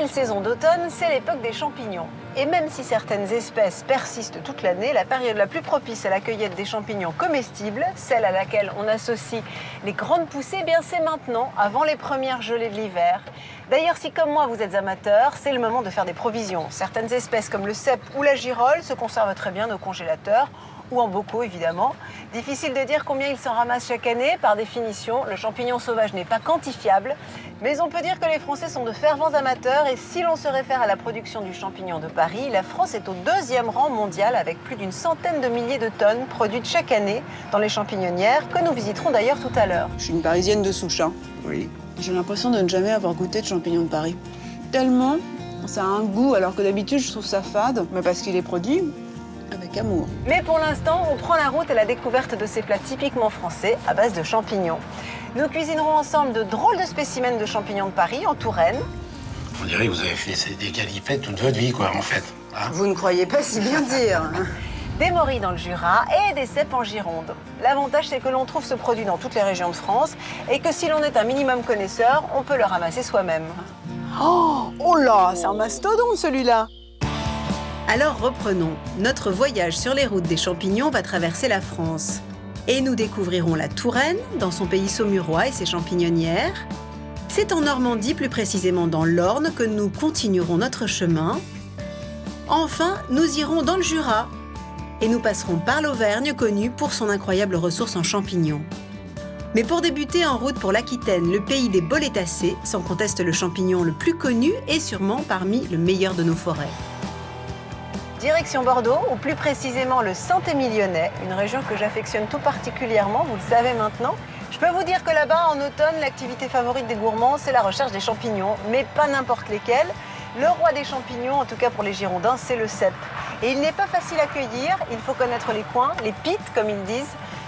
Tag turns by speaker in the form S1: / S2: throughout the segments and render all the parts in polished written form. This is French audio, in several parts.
S1: belle saison d'automne, c'est l'époque des champignons. Et même si certaines espèces persistent toute l'année, la période la plus propice à la cueillette des champignons comestibles, celle à laquelle on associe les grandes poussées, eh bien c'est maintenant, avant les premières gelées de l'hiver. D'ailleurs, si comme moi vous êtes amateur, c'est le moment de faire des provisions. Certaines espèces comme le cèpe ou la girole se conservent très bien au congélateur, ou en bocaux évidemment. Difficile de dire combien ils s'en ramassent chaque année. Par définition, le champignon sauvage n'est pas quantifiable, mais on peut dire que les Français sont de fervents amateurs et si l'on se réfère à la production du champignon de Paris, la France est au 2e rang mondial avec plus d'une centaine de milliers de tonnes produites chaque année dans les champignonnières que nous visiterons d'ailleurs tout à l'heure.
S2: Je suis une Parisienne de souche, hein.
S3: Oui.
S2: J'ai l'impression de ne jamais avoir goûté de champignons de Paris. Tellement, ça a un goût alors que d'habitude je trouve ça fade, mais parce qu'il est produit avec amour.
S1: Mais pour l'instant, on prend la route à la découverte de ces plats typiquement français à base de champignons. Nous cuisinerons ensemble de drôles de spécimens de champignons de Paris en Touraine.
S3: On dirait que vous avez fait des galipettes toute votre vie, quoi, en fait. Hein?
S2: Vous ne croyez pas si bien dire.
S1: Des morilles dans le Jura et des cèpes en Gironde. L'avantage, c'est que l'on trouve ce produit dans toutes les régions de France et que si l'on est un minimum connaisseur, on peut le ramasser soi-même.
S2: Oh là, c'est un mastodonte celui-là.
S4: Alors reprenons. Notre voyage sur les routes des champignons va traverser la France. Et nous découvrirons la Touraine, dans son pays saumurois et ses champignonnières. C'est en Normandie, plus précisément dans l'Orne, que nous continuerons notre chemin. Enfin, nous irons dans le Jura. Et nous passerons par l'Auvergne, connue pour son incroyable ressource en champignons. Mais pour débuter, en route pour l'Aquitaine, le pays des bolétacées, sans conteste le champignon le plus connu et sûrement parmi le meilleur de nos forêts.
S1: Direction Bordeaux, ou plus précisément le Saint-Émilionnais, une région que j'affectionne tout particulièrement, vous le savez maintenant. Je peux vous dire que là-bas, en automne, l'activité favorite des gourmands, c'est la recherche des champignons, mais pas n'importe lesquels. Le roi des champignons, en tout cas pour les Girondins, c'est le cèpe. Et il n'est pas facile à cueillir, il faut connaître les coins, les pites comme ils disent.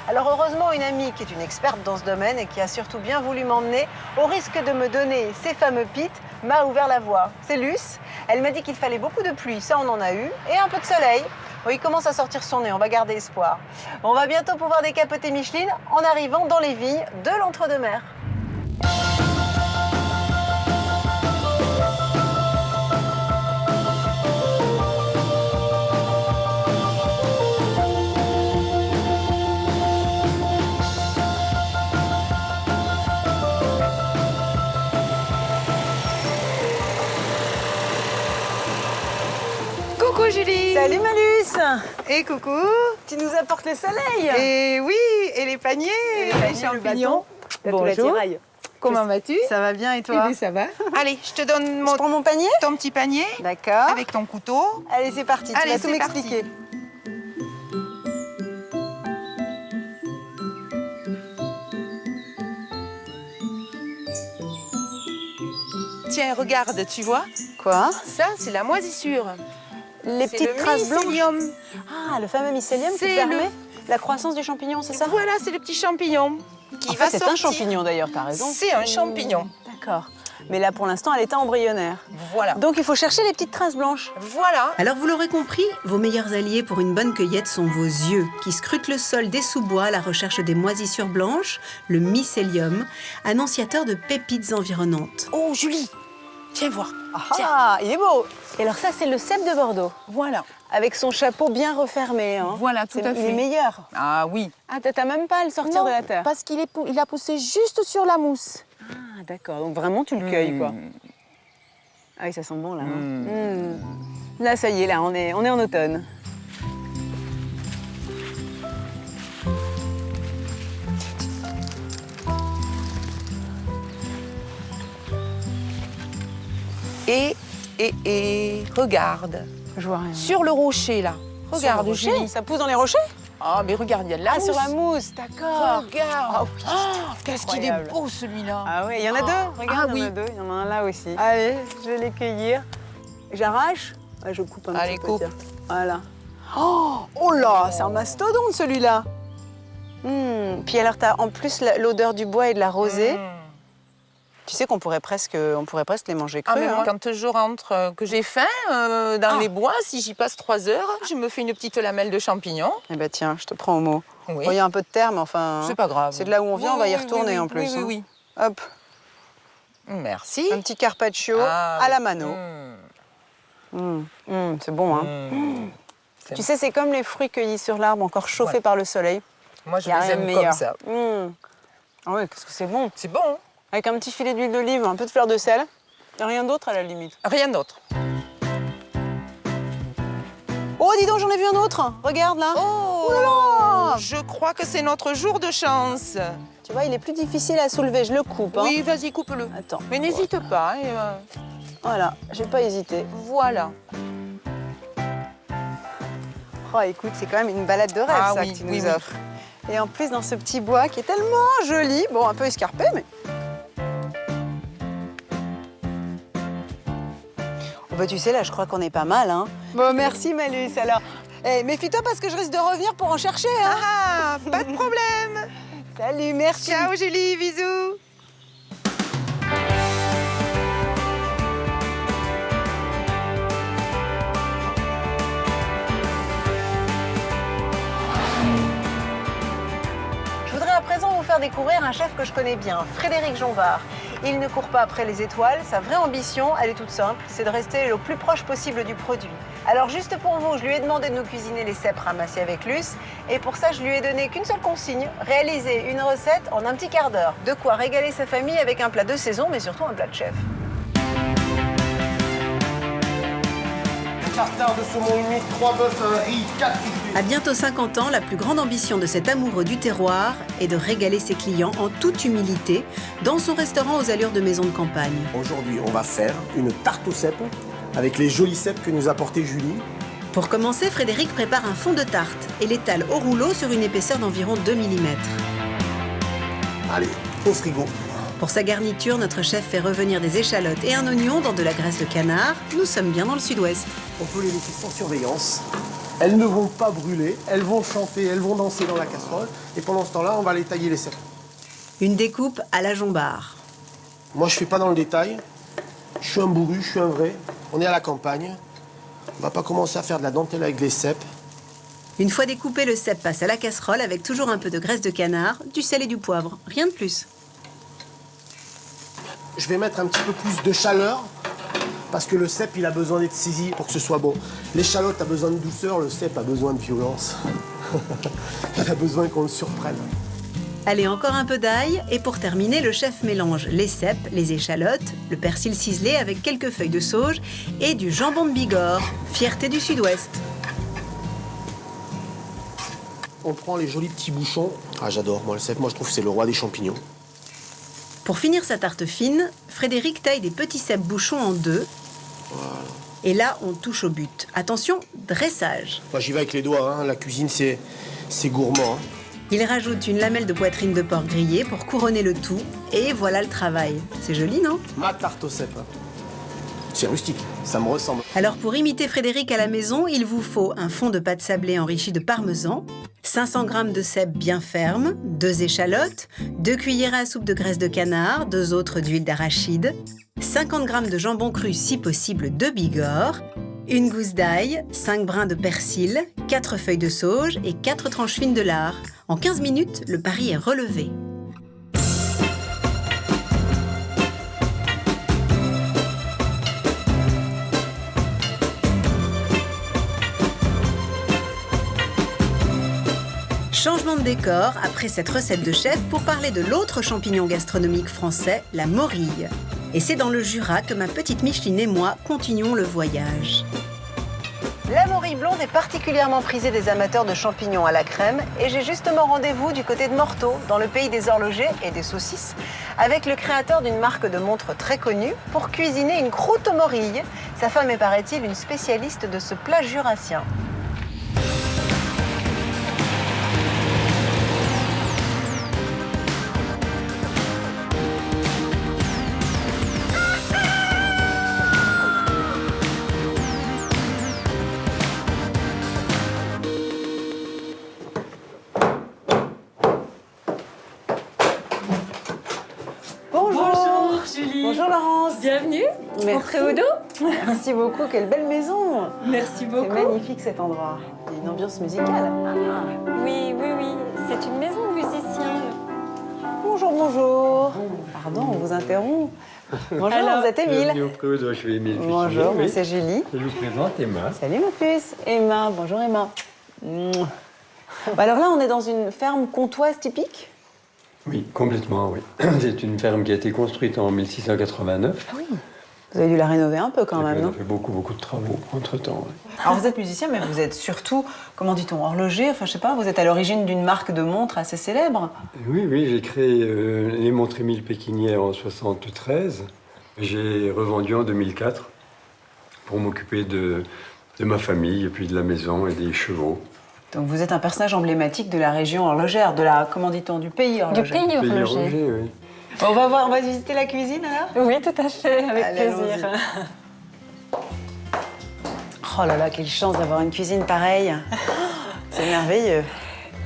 S1: Alors heureusement, une amie qui est une experte dans ce domaine et qui a surtout bien voulu m'emmener, au risque de me donner ces fameux pites, m'a ouvert la voie. C'est Luce. Elle m'a dit qu'il fallait beaucoup de pluie, ça on en a eu, et un peu de soleil. Bon, il commence à sortir son nez, on va garder espoir. On va bientôt pouvoir décapoter Micheline en arrivant dans les vignes de l'Entre-deux-Mers.
S5: Coucou Julie.
S1: Salut Malus.
S5: Et coucou.
S1: Tu nous apportes le soleil.
S5: Et oui, et les paniers, les champignons.
S1: Bonjour.
S5: Comment vas-tu?
S1: Ça va bien et
S5: Eh
S1: toi?
S5: bien, ça va. Allez, je te donne
S1: Je prends mon panier?
S5: ton petit panier
S1: D'accord.
S5: avec ton couteau.
S1: Allez, c'est parti, tu
S5: Allez,
S1: vas tout
S5: c'est
S1: m'expliquer.
S5: Tiens, regarde, tu vois?
S1: Quoi?
S5: Ça, c'est la moisissure.
S1: Les
S5: C'est
S1: petites
S5: le
S1: traces blanches.
S5: mycélium.
S1: Ah, le fameux mycélium qui
S5: C'est
S1: permet la croissance du champignon, c'est ça?
S5: Voilà, c'est le petit champignon qui
S1: En
S5: va
S1: fait, c'est
S5: sortir.
S1: un champignon d'ailleurs, t'as raison.
S5: C'est un champignon.
S1: D'accord. Mais là, pour l'instant, elle est embryonnaire.
S5: Voilà.
S1: Donc, il faut chercher les petites traces blanches.
S5: Voilà.
S4: Alors vous l'aurez compris, vos meilleurs alliés pour une bonne cueillette sont vos yeux, qui scrutent le sol des sous-bois à la recherche des moisissures blanches, le mycélium, annonciateur de pépites environnantes.
S5: Oh, Julie, viens voir.
S1: Ah, il est beau. Et alors ça, c'est le cèpe de Bordeaux,
S5: Voilà.
S1: avec son chapeau bien refermé. Hein.
S5: Voilà, tout à
S1: Il est
S5: fait.
S1: meilleur.
S5: Ah oui.
S1: Ah, t'as même pas à le sortir de la terre.
S5: parce qu'il a poussé juste sur la mousse.
S1: Ah, d'accord. Donc vraiment, tu le cueilles, quoi. Ah oui, ça sent bon, là. Hein. Là, ça y est, là, on est en automne.
S5: Et regarde,
S1: Je vois rien.
S5: sur le rocher là. Regarde,
S1: Sur le rocher,
S5: Julie.
S1: ça pousse dans les rochers?
S5: Ah, mais regarde, il y a de la
S1: Ah,
S5: mousse.
S1: sur la mousse, d'accord.
S5: Regarde.
S1: Ah oui,
S5: qu'est-ce qu'il est
S1: incroyable.
S5: beau celui-là.
S1: Ah oui, il y en a deux. Regarde,
S5: Ah
S1: il y en a
S5: oui.
S1: deux. Il y en a un là aussi. Allez, je vais les cueillir. J'arrache. Ah, je coupe un
S5: Allez,
S1: petit peu.
S5: coupe.
S1: Tiens. Voilà. Oh là, c'est un mastodonte celui-là. Puis alors, t'as en plus l'odeur du bois et de la rosée. Tu sais qu'on pourrait presque les manger
S5: Ah,
S1: crus.
S5: mais moi,
S1: hein.
S5: quand je rentre, que j'ai faim dans les bois, si j'y passe 3 heures, je me fais une petite lamelle de champignons.
S1: Eh ben tiens, je te prends au mot.
S5: Oui.
S1: Bon, il y a un peu de terre, mais enfin.
S5: C'est pas grave.
S1: C'est de là où on vient,
S5: Oui,
S1: on va y
S5: oui,
S1: retourner
S5: oui,
S1: en plus.
S5: Oui, oui,
S1: hein.
S5: oui.
S1: Hop.
S5: Merci.
S2: Un petit carpaccio
S5: Ah,
S2: à la
S5: oui.
S2: mano. C'est bon, hein.
S5: C'est
S2: Tu sais, c'est comme les fruits cueillis sur l'arbre, encore chauffés
S5: Ouais.
S2: par le soleil.
S5: Moi, je
S2: Y a
S5: les
S2: rien de
S5: aime
S2: meilleur.
S5: comme ça.
S2: Ah oui, qu'est-ce que c'est bon.
S5: C'est bon, hein?
S2: Avec un petit filet d'huile d'olive, un peu de fleur de sel. Et rien d'autre à la limite.
S5: Rien d'autre.
S2: Oh, dis donc, j'en ai vu un autre. Regarde là.
S5: Oh
S2: là là.
S5: Je crois que c'est notre jour de chance.
S2: Tu vois, il est plus difficile à soulever. Je le coupe. Hein.
S5: Oui, vas-y, coupe-le.
S2: Attends.
S5: Mais n'hésite pas.
S2: Voilà, j'ai pas hésité.
S5: Voilà.
S2: Oh, écoute, c'est quand même une balade de rêve,
S5: Ah
S2: ça,
S5: oui,
S2: que tu nous
S5: oui, oui.
S2: offres. Et en plus, dans ce petit bois qui est tellement joli. Bon, un peu escarpé, mais... Oh, bah, tu sais, là, je crois qu'on est pas mal, hein. Bon, merci, Malus, alors. Eh, méfie-toi parce que je risque de revenir pour en chercher, hein.
S5: Ah, pas de problème.
S2: Salut, merci.
S5: Ciao, Julie, bisous.
S1: Je voudrais à présent vous faire découvrir un chef que je connais bien, Frédéric Jonvard. Il ne court pas après les étoiles, sa vraie ambition, elle est toute simple, c'est de rester le plus proche possible du produit. Alors juste pour vous, je lui ai demandé de nous cuisiner les cèpes ramassés avec Luce, et pour ça je lui ai donné qu'une seule consigne, réaliser une recette en un petit quart d'heure. De quoi régaler sa famille avec un plat de saison, mais surtout un plat de chef.
S6: Tartare de saumon humide, 3 bœufs, un riz, 4 fruits.
S4: À bientôt 50 ans, la plus grande ambition de cet amoureux du terroir est de régaler ses clients en toute humilité dans son restaurant aux allures de maison de campagne.
S6: Aujourd'hui, on va faire une tarte aux cèpes avec les jolis cèpes que nous a porté Julie.
S4: Pour commencer, Frédéric prépare un fond de tarte et l'étale au rouleau sur une épaisseur d'environ 2 mm.
S6: Allez, au frigo.
S4: Pour sa garniture, notre chef fait revenir des échalotes et un oignon dans de la graisse de canard. Nous sommes bien dans le sud-ouest.
S6: On peut les laisser sans surveillance. Elles ne vont pas brûler, elles vont chanter, elles vont danser dans la casserole. Et pendant ce temps-là, on va les tailler les cèpes.
S4: Une découpe à la Jonvard.
S6: Moi, je fais pas dans le détail. Je suis un bourru, je suis un vrai. On est à la campagne. On va pas commencer à faire de la dentelle avec les cèpes.
S4: Une fois découpé, le cèpe passe à la casserole avec toujours un peu de graisse de canard, du sel et du poivre. Rien de plus.
S6: Je vais mettre un petit peu plus de chaleur parce que le cèpe, il a besoin d'être saisi pour que ce soit bon. L'échalote a besoin de douceur, le cèpe a besoin de violence. Il a besoin qu'on le surprenne.
S4: Allez, encore un peu d'ail. Et pour terminer, le chef mélange les cèpes, les échalotes, le persil ciselé avec quelques feuilles de sauge et du jambon de Bigorre, fierté du sud-ouest.
S6: On prend les jolis petits bouchons. Ah, j'adore, moi, le cèpe. Moi, je trouve que c'est le roi des champignons.
S4: Pour finir sa tarte fine, Frédéric taille des petits cèpes bouchons en deux.
S6: Voilà.
S4: Et là, on touche au but. Attention, dressage.
S6: Moi, j'y vais avec les doigts. Hein. La cuisine, c'est gourmand. Hein.
S4: Il rajoute une lamelle de poitrine de porc grillée pour couronner le tout. Et voilà le travail. C'est joli, non?
S6: Ma tarte au cèpe. Hein. C'est rustique, ça me ressemble.
S4: Alors pour imiter Frédéric à la maison, il vous faut un fond de pâte sablée enrichi de parmesan, 500 g de cèpes bien fermes, 2 échalotes, 2 cuillères à soupe de graisse de canard, 2 autres d'huile d'arachide, 50 g de jambon cru si possible de Bigorre, une gousse d'ail, 5 brins de persil, 4 feuilles de sauge et 4 tranches fines de lard. En 15 minutes, le pari est relevé. Changement de décor après cette recette de chef pour parler de l'autre champignon gastronomique français, la morille. Et c'est dans le Jura que ma petite Micheline et moi continuons le voyage.
S1: La morille blonde est particulièrement prisée des amateurs de champignons à la crème et j'ai justement rendez-vous du côté de Morteau, dans le pays des horlogers et des saucisses, avec le créateur d'une marque de montres très connue pour cuisiner une croûte aux morilles. Sa femme est, paraît-il, une spécialiste de ce plat jurassien.
S7: Bonjour Julie.
S1: Bonjour Laurence.
S7: Bienvenue.
S1: Merci.
S7: Entrez au dos.
S1: Merci beaucoup, quelle belle maison.
S7: Merci
S1: C'est
S7: beaucoup.
S1: magnifique cet endroit. Il y a une ambiance musicale.
S7: Oui, oui, oui. C'est une maison de musiciens.
S1: Bonjour, bonjour. Pardon, on vous interrompt. Bonjour,
S7: Alors,
S1: vous êtes Émile.
S8: Bienvenue au Préau, je suis Émile
S1: Bonjour,
S8: Fuchsier,
S1: moi
S8: oui.
S1: c'est Julie.
S8: Je vous présente Emma.
S1: Salut ma puce. Emma, bonjour Emma. Mouah. Alors là, on est dans une ferme comtoise typique.
S8: Oui, complètement, oui. C'est une ferme qui a été construite en 1689.
S1: Ah oui. Vous avez dû la rénover un peu quand
S8: Et
S1: même,
S8: puis, on
S1: non?
S8: a fait beaucoup de travaux entre-temps. Oui.
S2: Alors vous êtes musicien, mais vous êtes surtout, comment dit-on, horloger. Enfin, je sais pas, vous êtes à l'origine d'une marque de montres assez célèbre.
S8: Oui, j'ai créé les montres Émile Pékinière en 73. J'ai revendu en 2004 pour m'occuper de ma famille, et puis de la maison et des chevaux.
S2: Donc vous êtes un personnage emblématique de la région horlogère, de la, comment dit-on, du pays horloger.
S7: Du pays
S8: Pays
S7: horloger.
S8: horloger, oui.
S2: Bon, on va voir, on va visiter la cuisine alors.
S7: Oui, tout à fait, avec
S2: Allez,
S7: plaisir.
S2: Oh là là, quelle chance d'avoir une cuisine pareille. C'est merveilleux.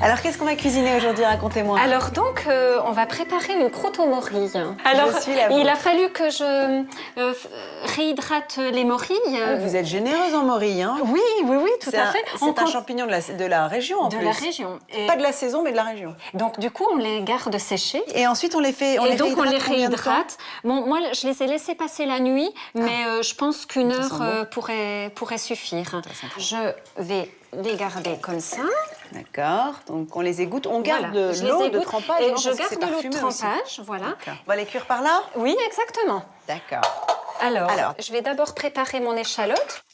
S2: Alors qu'est-ce qu'on va cuisiner aujourd'hui? Racontez-moi.
S7: Alors donc, on va préparer une croûte aux morilles. Alors,
S2: suis la
S7: il
S2: vôtre.
S7: a fallu que je réhydrate les morilles.
S2: Vous êtes généreuse en morilles, hein?
S7: Oui, tout à fait.
S2: C'est un champignon de la région en
S7: de
S2: plus.
S7: la région. Et
S2: Pas de la saison, mais de la région.
S7: donc, du coup, on les garde sécher.
S2: Et ensuite, on les fait.
S7: Et donc, on les
S2: combien de temps?
S7: réhydrate. Bon, moi, je les ai laissés passer la nuit, mais je pense qu'une
S2: Ça
S7: heure
S2: sent bon.
S7: pourrait suffire. Je vais les garder comme ça.
S2: D'accord. Donc on les égoutte. On garde
S7: Voilà. Je les
S2: l'eau de
S7: égoutte
S2: trempage.
S7: et
S2: non,
S7: je
S2: parce que c'est
S7: garde l'eau de
S2: parfumé aussi.
S7: trempage, voilà.
S2: D'accord. On va les cuire par là?
S7: Oui, exactement.
S2: D'accord.
S7: Alors,
S2: Alors.
S7: je vais d'abord préparer mon échalote.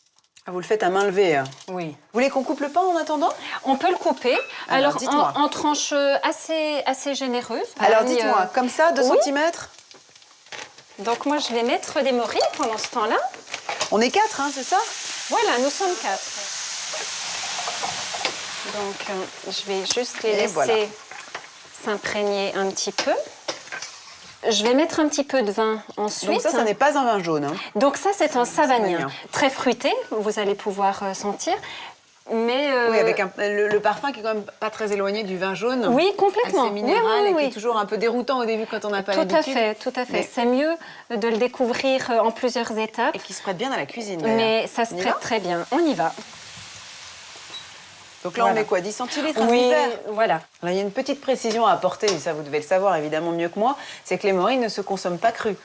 S2: Ah, vous le faites à main levée. Hein.
S7: Oui.
S2: Vous voulez qu'on coupe le pain en attendant?
S7: On peut le couper.
S2: Alors,
S7: Alors,
S2: dites-moi.
S7: en tranches assez généreuses.
S2: Alors
S7: Parmi,
S2: dites-moi, comme ça, 2
S7: oui.
S2: cm?
S7: Donc, moi, je vais mettre des morilles pendant ce temps-là.
S2: On est 4, hein, c'est ça?
S7: Voilà, nous sommes 4. Donc, je vais juste les
S2: Et
S7: laisser
S2: voilà.
S7: s'imprégner un petit peu. Je vais mettre un petit peu de vin ensuite.
S2: Donc ça n'est pas un vin jaune. Hein.
S7: Donc ça, c'est un savagnin.
S2: savagnin.
S7: Très fruité, vous allez pouvoir sentir. Mais
S2: Oui, avec le parfum qui est quand même pas très éloigné du vin jaune.
S7: Oui, complètement.
S2: Assez minéral
S7: Oui,
S2: et qui
S7: oui.
S2: est toujours un peu déroutant au début quand on n'a pas
S7: Tout
S2: l'habitude.
S7: tout à fait.
S2: Mais-
S7: C'est mieux de le découvrir en plusieurs étapes.
S2: Et qui se prête bien à la cuisine. d'ailleurs.
S7: Mais ça se
S2: On y
S7: prête
S2: va
S7: très bien. On y va.
S2: Donc là, on
S7: Voilà.
S2: met quoi? 10 centilitres, un
S7: Oui,
S2: verre?
S7: voilà.
S2: Alors, il y a une petite précision à apporter, et ça vous devez le savoir évidemment mieux que moi, c'est que les morilles ne se consomment pas crues.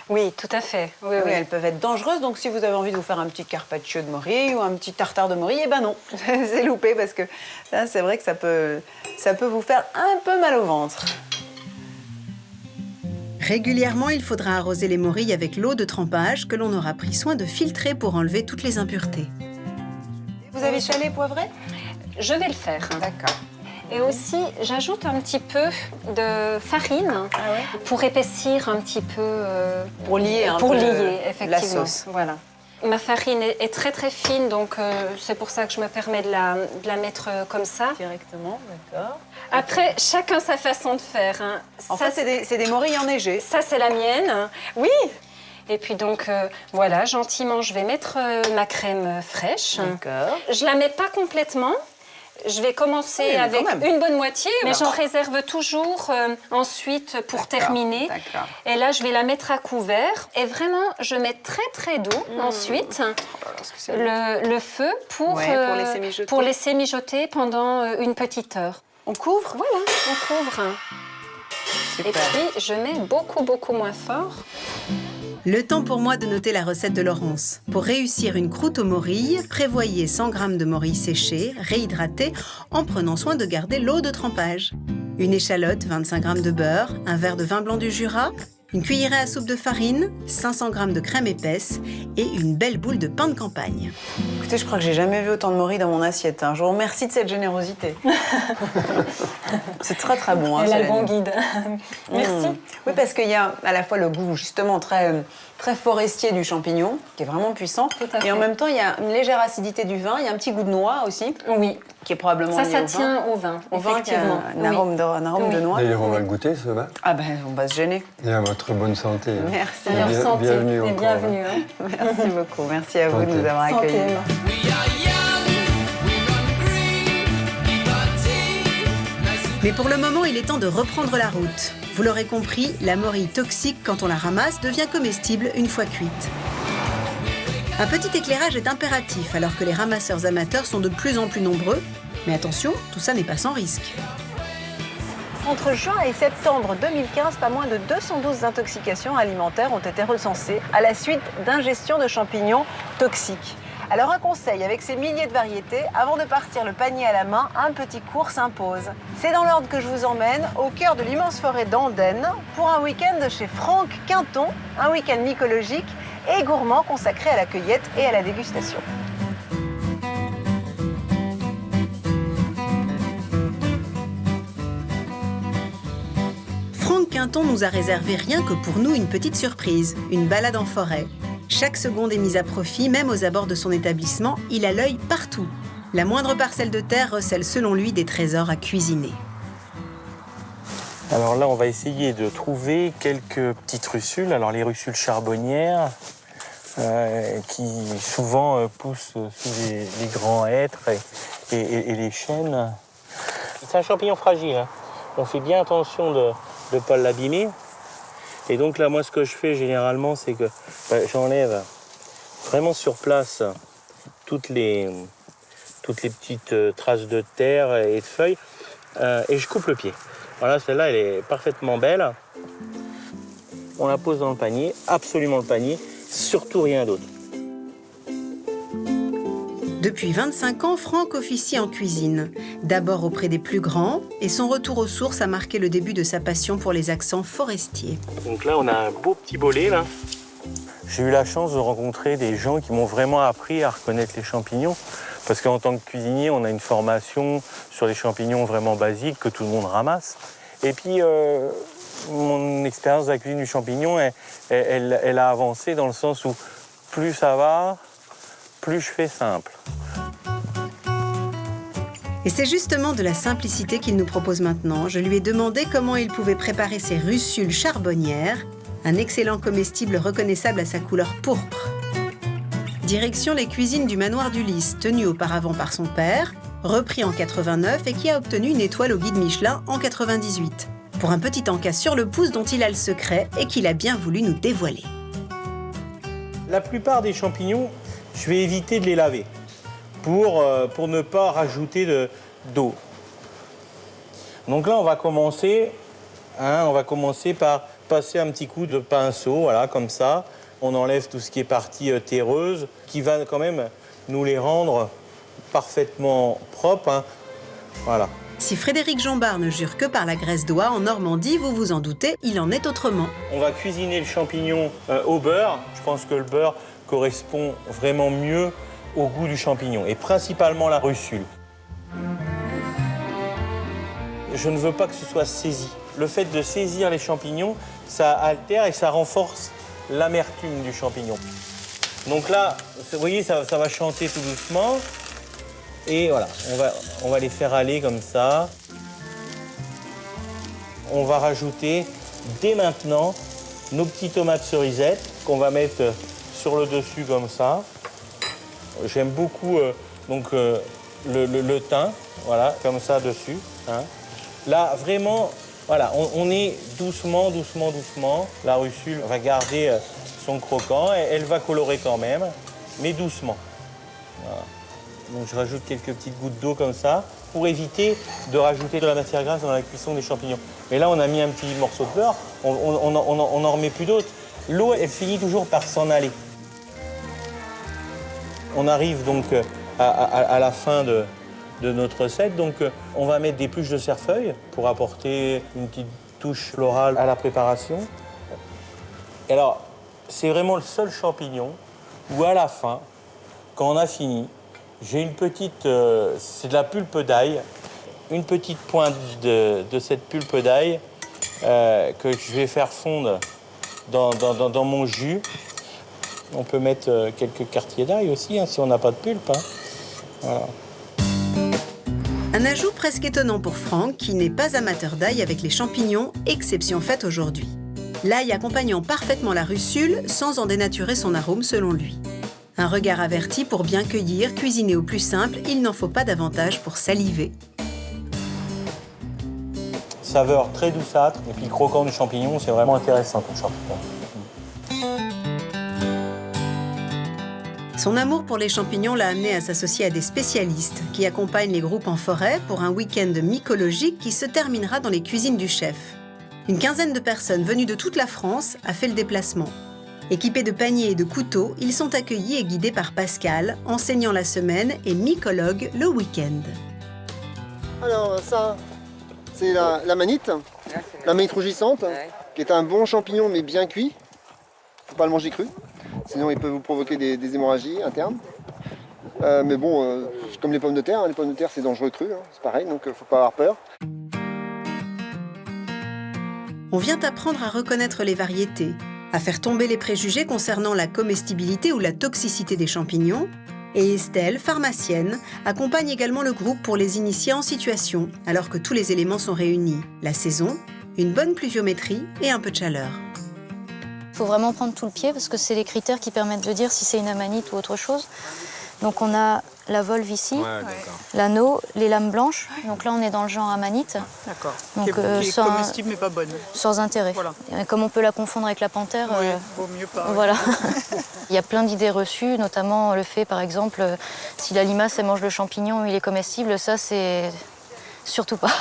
S7: Oui, tout à fait. Oui,
S2: Oui,
S7: oui.
S2: elles peuvent être dangereuses, donc si vous avez envie de vous faire un petit carpaccio de morilles ou un petit tartare de morilles, eh ben non, c'est loupé parce que là, c'est vrai que ça peut vous faire un peu mal au ventre.
S4: Régulièrement, il faudra arroser les morilles avec l'eau de trempage que l'on aura pris soin de filtrer pour enlever toutes les impuretés.
S2: Vous avez salé, poivré?
S7: Je vais le faire.
S2: D'accord.
S7: Et aussi, j'ajoute un petit peu de farine
S2: Ah ouais?
S7: pour épaissir un petit peu.
S2: Pour lier un
S7: pour
S2: peu
S7: lier,
S2: la
S7: effectivement.
S2: sauce.
S7: Voilà. Ma farine est très très fine, donc c'est pour ça que je me permets de la mettre comme ça.
S2: Directement, d'accord.
S7: Après, chacun sa façon de faire. Hein.
S2: En
S7: Ça,
S2: fait, c'est des morilles enneigées.
S7: ça, c'est la mienne. Oui. Et puis donc, voilà, gentiment, je vais mettre ma crème fraîche.
S2: D'accord.
S7: Je la mets pas complètement. Je vais commencer
S2: Oui, mais
S7: avec
S2: quand même.
S7: une bonne moitié, mais
S2: D'accord.
S7: j'en réserve toujours ensuite pour terminer.
S2: D'accord.
S7: Et là, je vais la mettre à couvert. Et vraiment, je mets très très doux ensuite
S2: Parce que c'est
S7: le feu pour,
S2: Ouais, pour laisser mijoter.
S7: pour laisser mijoter pendant une petite heure.
S2: On couvre?
S7: Voilà, on couvre. Et
S2: Super.
S7: puis, je mets beaucoup moins fort.
S4: Le temps pour moi de noter la recette de Laurence. Pour réussir une croûte aux morilles, prévoyez 100 g de morilles séchées, réhydratées, en prenant soin de garder l'eau de trempage. Une échalote, 25 g de beurre, un verre de vin blanc du Jura, une cuillerée à soupe de farine, 500 g de crème épaisse et une belle boule de pain de campagne.
S2: Écoutez, je crois que j'ai jamais vu autant de morilles dans mon assiette. hein. Je vous remercie de cette générosité. C'est très très bon. hein,
S7: Elle a le
S2: cela
S7: bon
S2: dit.
S7: guide. Merci.
S2: Oui, parce qu'il y a à la fois le goût justement très, très forestier du champignon, qui est vraiment puissant,
S7: à
S2: et
S7: fait.
S2: en même temps, il y a une légère acidité du vin, il y a un petit goût de noix aussi,
S7: Oui,
S2: qui est probablement
S7: ça,
S2: lié
S7: ça
S2: au vin.
S7: tient au vin,
S2: Au vin, qui a
S7: effectivement.
S2: un arôme, un arôme de
S7: Oui.
S2: noix.
S8: D'ailleurs, on va le goûter, ce vin.
S2: Ah ben, on va se gêner.
S8: Et à votre bonne santé. hein.
S2: Merci.
S7: Alors,
S8: Bien-
S7: santé
S8: bienvenue
S7: et
S8: encore,
S7: bienvenue. hein.
S2: Merci beaucoup. Merci à vous de
S8: Santé.
S2: nous avoir
S7: Santé,
S2: accueillis.
S7: Emma.
S4: Mais pour le moment, il est temps de reprendre la route. Vous l'aurez compris, la morille toxique, quand on la ramasse, devient comestible une fois cuite. Un petit éclairage est impératif alors que les ramasseurs amateurs sont de plus en plus nombreux. Mais attention, tout ça n'est pas sans risque.
S1: Entre juin et septembre 2015, pas moins de 212 intoxications alimentaires ont été recensées à la suite d'ingestion de champignons toxiques. Alors un conseil, avec ces milliers de variétés, avant de partir le panier à la main, un petit cours s'impose. C'est dans l'ordre que je vous emmène au cœur de l'immense forêt d'Andenne pour un week-end chez Franck Quinton, un week-end mycologique et gourmand consacré à la cueillette et à la dégustation.
S4: Franck Quinton nous a réservé rien que pour nous une petite surprise, une balade en forêt. Chaque seconde est mise à profit, même aux abords de son établissement, il a l'œil partout. La moindre parcelle de terre recèle selon lui des trésors à cuisiner.
S9: Alors là, on va essayer de trouver quelques petites russules. Alors les russules charbonnières, qui souvent poussent sous les grands hêtres et les chênes. C'est un champignon fragile, hein. On fait bien attention de ne pas l'abîmer. Et donc là, moi, ce que je fais généralement, c'est que j'enlève vraiment sur place toutes les petites traces de terre et de feuilles, et je coupe le pied. Voilà, celle-là, elle est parfaitement belle. On la pose dans le panier, absolument le panier, surtout rien d'autre.
S4: Depuis 25 ans, Franck officie en cuisine. D'abord auprès des plus grands, et son retour aux sources a marqué le début de sa passion pour les accents forestiers.
S9: Donc là, on a un beau petit bolet, là. J'ai eu la chance de rencontrer des gens qui m'ont vraiment appris à reconnaître les champignons. Parce qu'en tant que cuisinier, on a une formation sur les champignons vraiment basiques que tout le monde ramasse. Et puis, mon expérience de la cuisine du champignon, elle a avancé dans le sens où plus ça va, plus je fais simple.
S4: Et c'est justement de la simplicité qu'il nous propose maintenant. Je lui ai demandé comment il pouvait préparer ses russules charbonnières, un excellent comestible reconnaissable à sa couleur pourpre. Direction les cuisines du manoir du Lys, tenu auparavant par son père, repris en 89 et qui a obtenu une étoile au guide Michelin en 98. Pour un petit encas sur le pouce dont il a le secret et qu'il a bien voulu nous dévoiler.
S9: La plupart des champignons, je vais éviter de les laver pour ne pas rajouter d'eau. Donc là, on va commencer par passer un petit coup de pinceau, voilà, comme ça. On enlève tout ce qui est partie terreuse, qui va quand même nous les rendre parfaitement propres, hein. Voilà.
S4: Si Frédéric Jombard ne jure que par la graisse d'oie, en Normandie, vous vous en doutez, il en est autrement.
S9: On va cuisiner le champignon au beurre. Je pense que le beurre correspond vraiment mieux au goût du champignon, et principalement la russule. Je ne veux pas que ce soit saisi. Le fait de saisir les champignons, ça altère et ça renforce l'amertume du champignon. Donc là, vous voyez, ça va chanter tout doucement. Et voilà, on va les faire aller comme ça. On va rajouter dès maintenant nos petites tomates cerisettes qu'on va mettre sur le dessus comme ça. J'aime beaucoup le thym, voilà, comme ça dessus, hein. Là, vraiment, voilà, on est doucement. La russule va garder son croquant, elle va colorer quand même, mais doucement. Voilà. Donc je rajoute quelques petites gouttes d'eau comme ça, pour éviter de rajouter de la matière grasse dans la cuisson des champignons. Mais là, on a mis un petit morceau de beurre, on n'en remet plus d'autre. L'eau, elle finit toujours par s'en aller. On arrive donc à la fin de notre recette. Donc on va mettre des pluches de cerfeuil pour apporter une petite touche florale à la préparation. Et alors, c'est vraiment le seul champignon où à la fin, quand on a fini, j'ai une petite, c'est de la pulpe d'ail, une petite pointe de cette pulpe d'ail que je vais faire fondre dans mon jus. On peut mettre quelques quartiers d'ail aussi, hein, si on n'a pas de pulpe, hein. Voilà.
S4: Un ajout presque étonnant pour Franck, qui n'est pas amateur d'ail avec les champignons, exception faite aujourd'hui. L'ail accompagnant parfaitement la russule, sans en dénaturer son arôme selon lui. Un regard averti pour bien cueillir, cuisiner au plus simple, il n'en faut pas davantage pour saliver.
S9: Saveur très douceâtre, et puis le croquant du champignon, c'est vraiment intéressant comme champignon.
S4: Son amour pour les champignons l'a amené à s'associer à des spécialistes qui accompagnent les groupes en forêt pour un week-end mycologique qui se terminera dans les cuisines du chef. Une quinzaine de personnes venues de toute la France a fait le déplacement. Équipés de paniers et de couteaux, ils sont accueillis et guidés par Pascal, enseignant la semaine et mycologue le week-end.
S10: Alors ça, c'est la manite rougissante, qui est un bon champignon mais bien cuit. Faut pas le manger cru, sinon il peut vous provoquer des hémorragies internes. Mais bon, comme les pommes de terre, c'est dangereux cru, c'est pareil, donc faut pas avoir peur.
S4: On vient apprendre à reconnaître les variétés, à faire tomber les préjugés concernant la comestibilité ou la toxicité des champignons. Et Estelle, pharmacienne, accompagne également le groupe pour les initier en situation, alors que tous les éléments sont réunis. La saison, une bonne pluviométrie et un peu de chaleur.
S11: Il faut vraiment prendre tout le pied parce que c'est les critères qui permettent de dire si c'est une amanite ou autre chose. Donc on a la volve ici, l'anneau, les lames blanches. Donc là on est dans le genre amanite.
S2: D'accord.
S11: Donc,
S2: Qui est comestible mais pas bonne.
S11: Sans intérêt.
S2: Voilà.
S11: Et comme on peut la confondre avec la panthère,
S2: vaut mieux pas.
S11: Voilà. Il y a plein d'idées reçues, notamment le fait par exemple, si la limace elle mange le champignon, il est comestible, ça c'est surtout pas.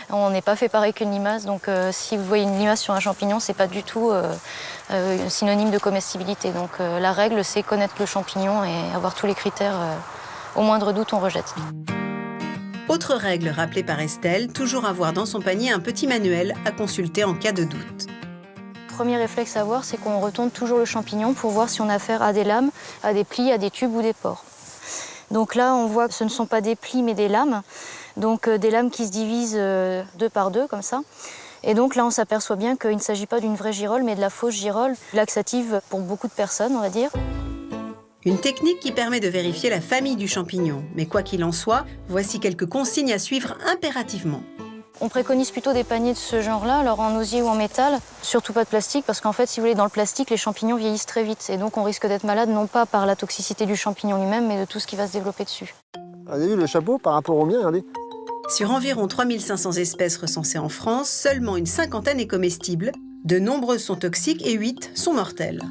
S11: On n'est pas fait pareil qu'une limace, donc si vous voyez une limace sur un champignon, c'est pas du tout synonyme de comestibilité. Donc la règle, c'est connaître le champignon et avoir tous les critères. Au moindre doute, on rejette.
S4: Autre règle rappelée par Estelle, toujours avoir dans son panier un petit manuel à consulter en cas de doute.
S11: Premier réflexe à avoir, c'est qu'on retourne toujours le champignon pour voir si on a affaire à des lames, à des plis, à des tubes ou des pores. Donc là, on voit que ce ne sont pas des plis, mais des lames. Donc des lames qui se divisent 2 par 2, comme ça. Et donc là, on s'aperçoit bien qu'il ne s'agit pas d'une vraie girole, mais de la fausse girole, laxative pour beaucoup de personnes, on va dire.
S4: Une technique qui permet de vérifier la famille du champignon. Mais quoi qu'il en soit, voici quelques consignes à suivre impérativement.
S11: On préconise plutôt des paniers de ce genre-là, alors en osier ou en métal, surtout pas de plastique, parce qu'en fait, si vous voulez, dans le plastique, les champignons vieillissent très vite. Et donc on risque d'être malade, non pas par la toxicité du champignon lui-même, mais de tout ce qui va se développer dessus.
S10: Vous avez vu le chapeau par rapport au mien, regardez.
S4: Sur environ 3500 espèces recensées en France, seulement une cinquantaine est comestible. De nombreuses sont toxiques et 8 sont mortelles.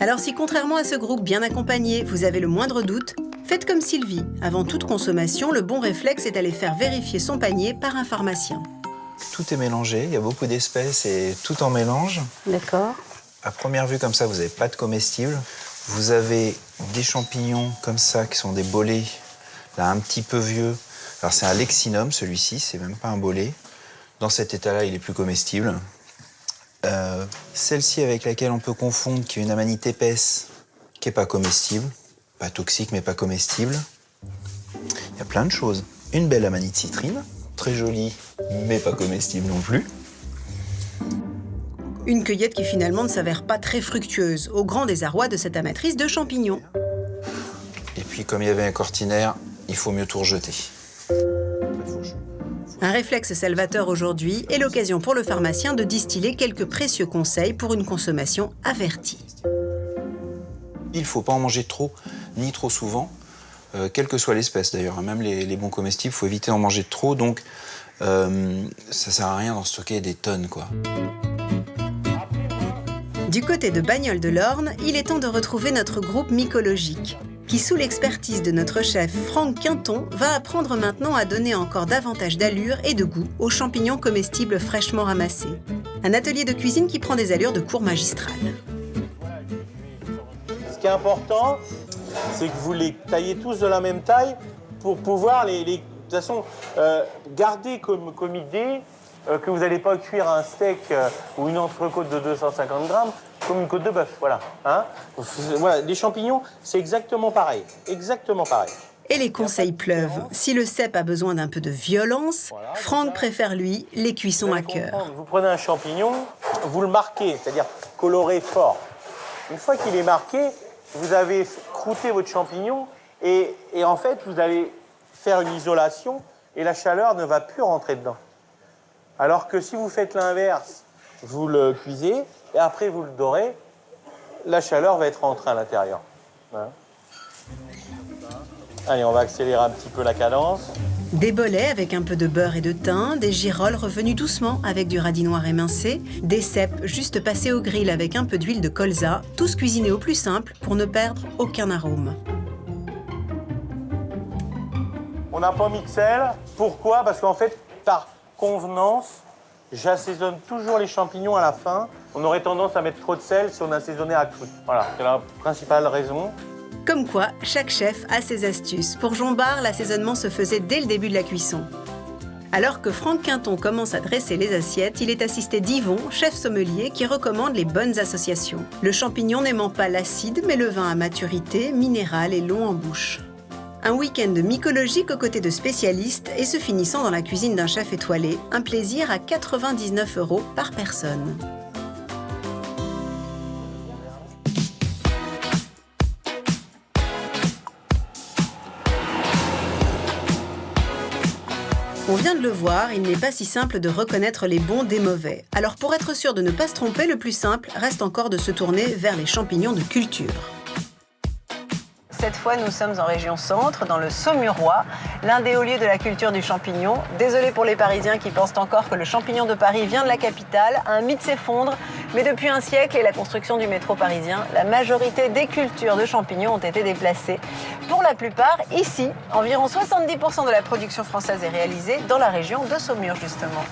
S4: Alors si contrairement à ce groupe bien accompagné, vous avez le moindre doute, faites comme Sylvie. Avant toute consommation, le bon réflexe est d'aller faire vérifier son panier par un pharmacien.
S12: Tout est mélangé, il y a beaucoup d'espèces et tout en mélange.
S4: D'accord.
S12: À première vue, comme ça, vous n'avez pas de comestibles. Vous avez des champignons comme ça, qui sont des bolets, là, un petit peu vieux. Alors c'est un leccinum, celui-ci, c'est même pas un bolet. Dans cet état-là, il est plus comestible. Celle-ci avec laquelle on peut confondre, qui est une amanite épaisse, qui n'est pas comestible, pas toxique mais pas comestible. Il y a plein de choses. Une belle amanite citrine, très jolie mais pas comestible non plus.
S4: Une cueillette qui finalement ne s'avère pas très fructueuse, au grand désarroi de cette amatrice de champignons.
S12: Et puis comme il y avait un cortinaire, il faut mieux tout rejeter.
S4: Un réflexe salvateur aujourd'hui est l'occasion pour le pharmacien de distiller quelques précieux conseils pour une consommation avertie.
S12: Il ne faut pas en manger trop, ni trop souvent, quelle que soit l'espèce d'ailleurs. Même les bons comestibles, il faut éviter d'en manger trop, donc ça ne sert à rien d'en stocker des tonnes, quoi.
S4: Du côté de Bagnoles de l'Orne, il est temps de retrouver notre groupe mycologique, qui, sous l'expertise de notre chef Franck Quinton, va apprendre maintenant à donner encore davantage d'allure et de goût aux champignons comestibles fraîchement ramassés. Un atelier de cuisine qui prend des allures de cours magistral.
S9: Ce qui est important, c'est que vous les taillez tous de la même taille pour pouvoir de toute façon, garder comme idée que vous n'allez pas cuire un steak ou une entrecôte de 250 grammes comme une côte de bœuf, voilà. Hein, voilà. Les champignons, c'est exactement pareil. Exactement pareil.
S4: Et les conseils pleuvent. Si le cèpe a besoin d'un peu de violence, voilà, Franck préfère, lui, les cuissons à cœur.
S9: Vous prenez un champignon, vous le marquez, c'est-à-dire coloré fort. Une fois qu'il est marqué, vous avez croûté votre champignon et en fait, vous allez faire une isolation et la chaleur ne va plus rentrer dedans. Alors que si vous faites l'inverse, vous le cuisez et après vous le dorez, la chaleur va être rentrée à l'intérieur. Voilà. Allez, on va accélérer un petit peu la cadence.
S4: Des bolets avec un peu de beurre et de thym, des girolles revenues doucement avec du radis noir émincé, des cèpes juste passés au grill avec un peu d'huile de colza, tous cuisinés au plus simple pour ne perdre aucun arôme.
S9: On n'a pas mis de sel. Pourquoi? Parce qu'en fait, par convenance, j'assaisonne toujours les champignons à la fin. On aurait tendance à mettre trop de sel si on assaisonnait à cru. Voilà, c'est la principale raison.
S4: Comme quoi, chaque chef a ses astuces. Pour Jean Bart, l'assaisonnement se faisait dès le début de la cuisson. Alors que Franck Quinton commence à dresser les assiettes, il est assisté d'Yvon, chef sommelier, qui recommande les bonnes associations. Le champignon n'aimant pas l'acide, mais le vin à maturité, minéral et long en bouche. Un week-end mycologique aux côtés de spécialistes et se finissant dans la cuisine d'un chef étoilé, un plaisir à 99 € par personne. On vient de le voir, il n'est pas si simple de reconnaître les bons des mauvais. Alors pour être sûr de ne pas se tromper, le plus simple reste encore de se tourner vers les champignons de culture.
S1: Cette fois, nous sommes en région centre, dans le Saumurois, l'un des hauts lieux de la culture du champignon. Désolé pour les Parisiens qui pensent encore que le champignon de Paris vient de la capitale. Un mythe s'effondre, mais depuis un siècle et la construction du métro parisien, la majorité des cultures de champignons ont été déplacées. Pour la plupart, ici, environ 70% de la production française est réalisée dans la région de Saumur, justement.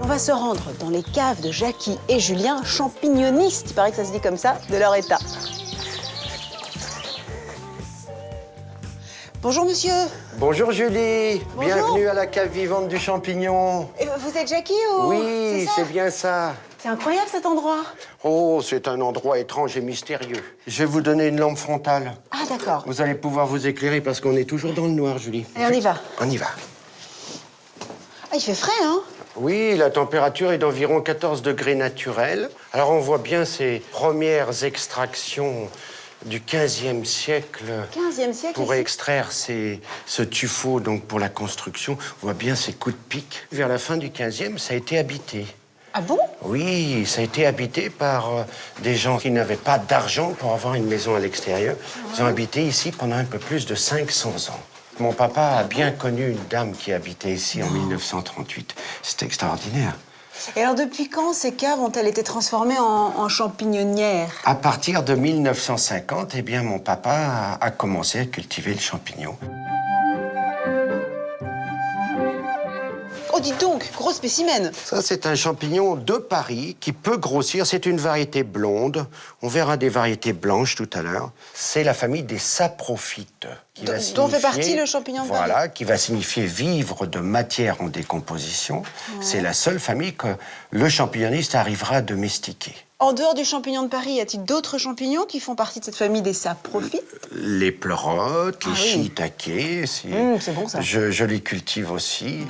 S2: On va se rendre dans les caves de Jackie et Julien, champignonistes, il paraît que ça se dit comme ça, de leur état. Bonjour monsieur.
S13: Bonjour Julie.
S2: Bonjour.
S13: Bienvenue à la cave vivante du champignon.
S2: Et vous êtes Jackie ou...
S13: Oui, c'est bien ça.
S2: C'est incroyable cet endroit.
S13: Oh, c'est un endroit étrange et mystérieux. Je vais vous donner une lampe frontale.
S2: Ah d'accord.
S13: Vous allez pouvoir vous éclairer parce qu'on est toujours dans le noir, Julie.
S2: Allez, on y va.
S13: On y va.
S2: Ah, il fait frais, hein?
S13: Oui, la température est d'environ 14 degrés naturels. Alors on voit bien ces premières extractions du 15e siècle.
S2: 15e siècle
S13: Pour
S2: ici.
S13: extraire ce tuffeau donc pour la construction, on voit bien ces coups de pic. Vers la fin du 15e, ça a été habité.
S2: Ah bon?
S13: Oui, ça a été habité par des gens qui n'avaient pas d'argent pour avoir une maison à l'extérieur. Ils ont habité ici pendant un peu plus de 500 ans. Mon papa a bien connu une dame qui habitait ici en 1938. C'était extraordinaire.
S2: Et alors depuis quand ces caves ont-elles été transformées en champignonnières?
S13: À partir de 1950, eh bien, mon papa a commencé à cultiver le champignon.
S2: Oh, dites donc, gros spécimen.
S13: Ça, c'est un champignon de Paris qui peut grossir. C'est une variété blonde. On verra des variétés blanches tout à l'heure. C'est la famille des saprophytes.
S2: Dont fait partie le champignon de Paris.
S13: Voilà, qui va signifier vivre de matière en décomposition. Ouais. C'est la seule famille que le champignoniste arrivera à domestiquer.
S2: En dehors du champignon de Paris, y a-t-il d'autres champignons qui font partie de cette famille des saprophytes?
S13: Les pleurotes, les shiitakes.
S2: C'est bon ça.
S13: Je les cultive aussi.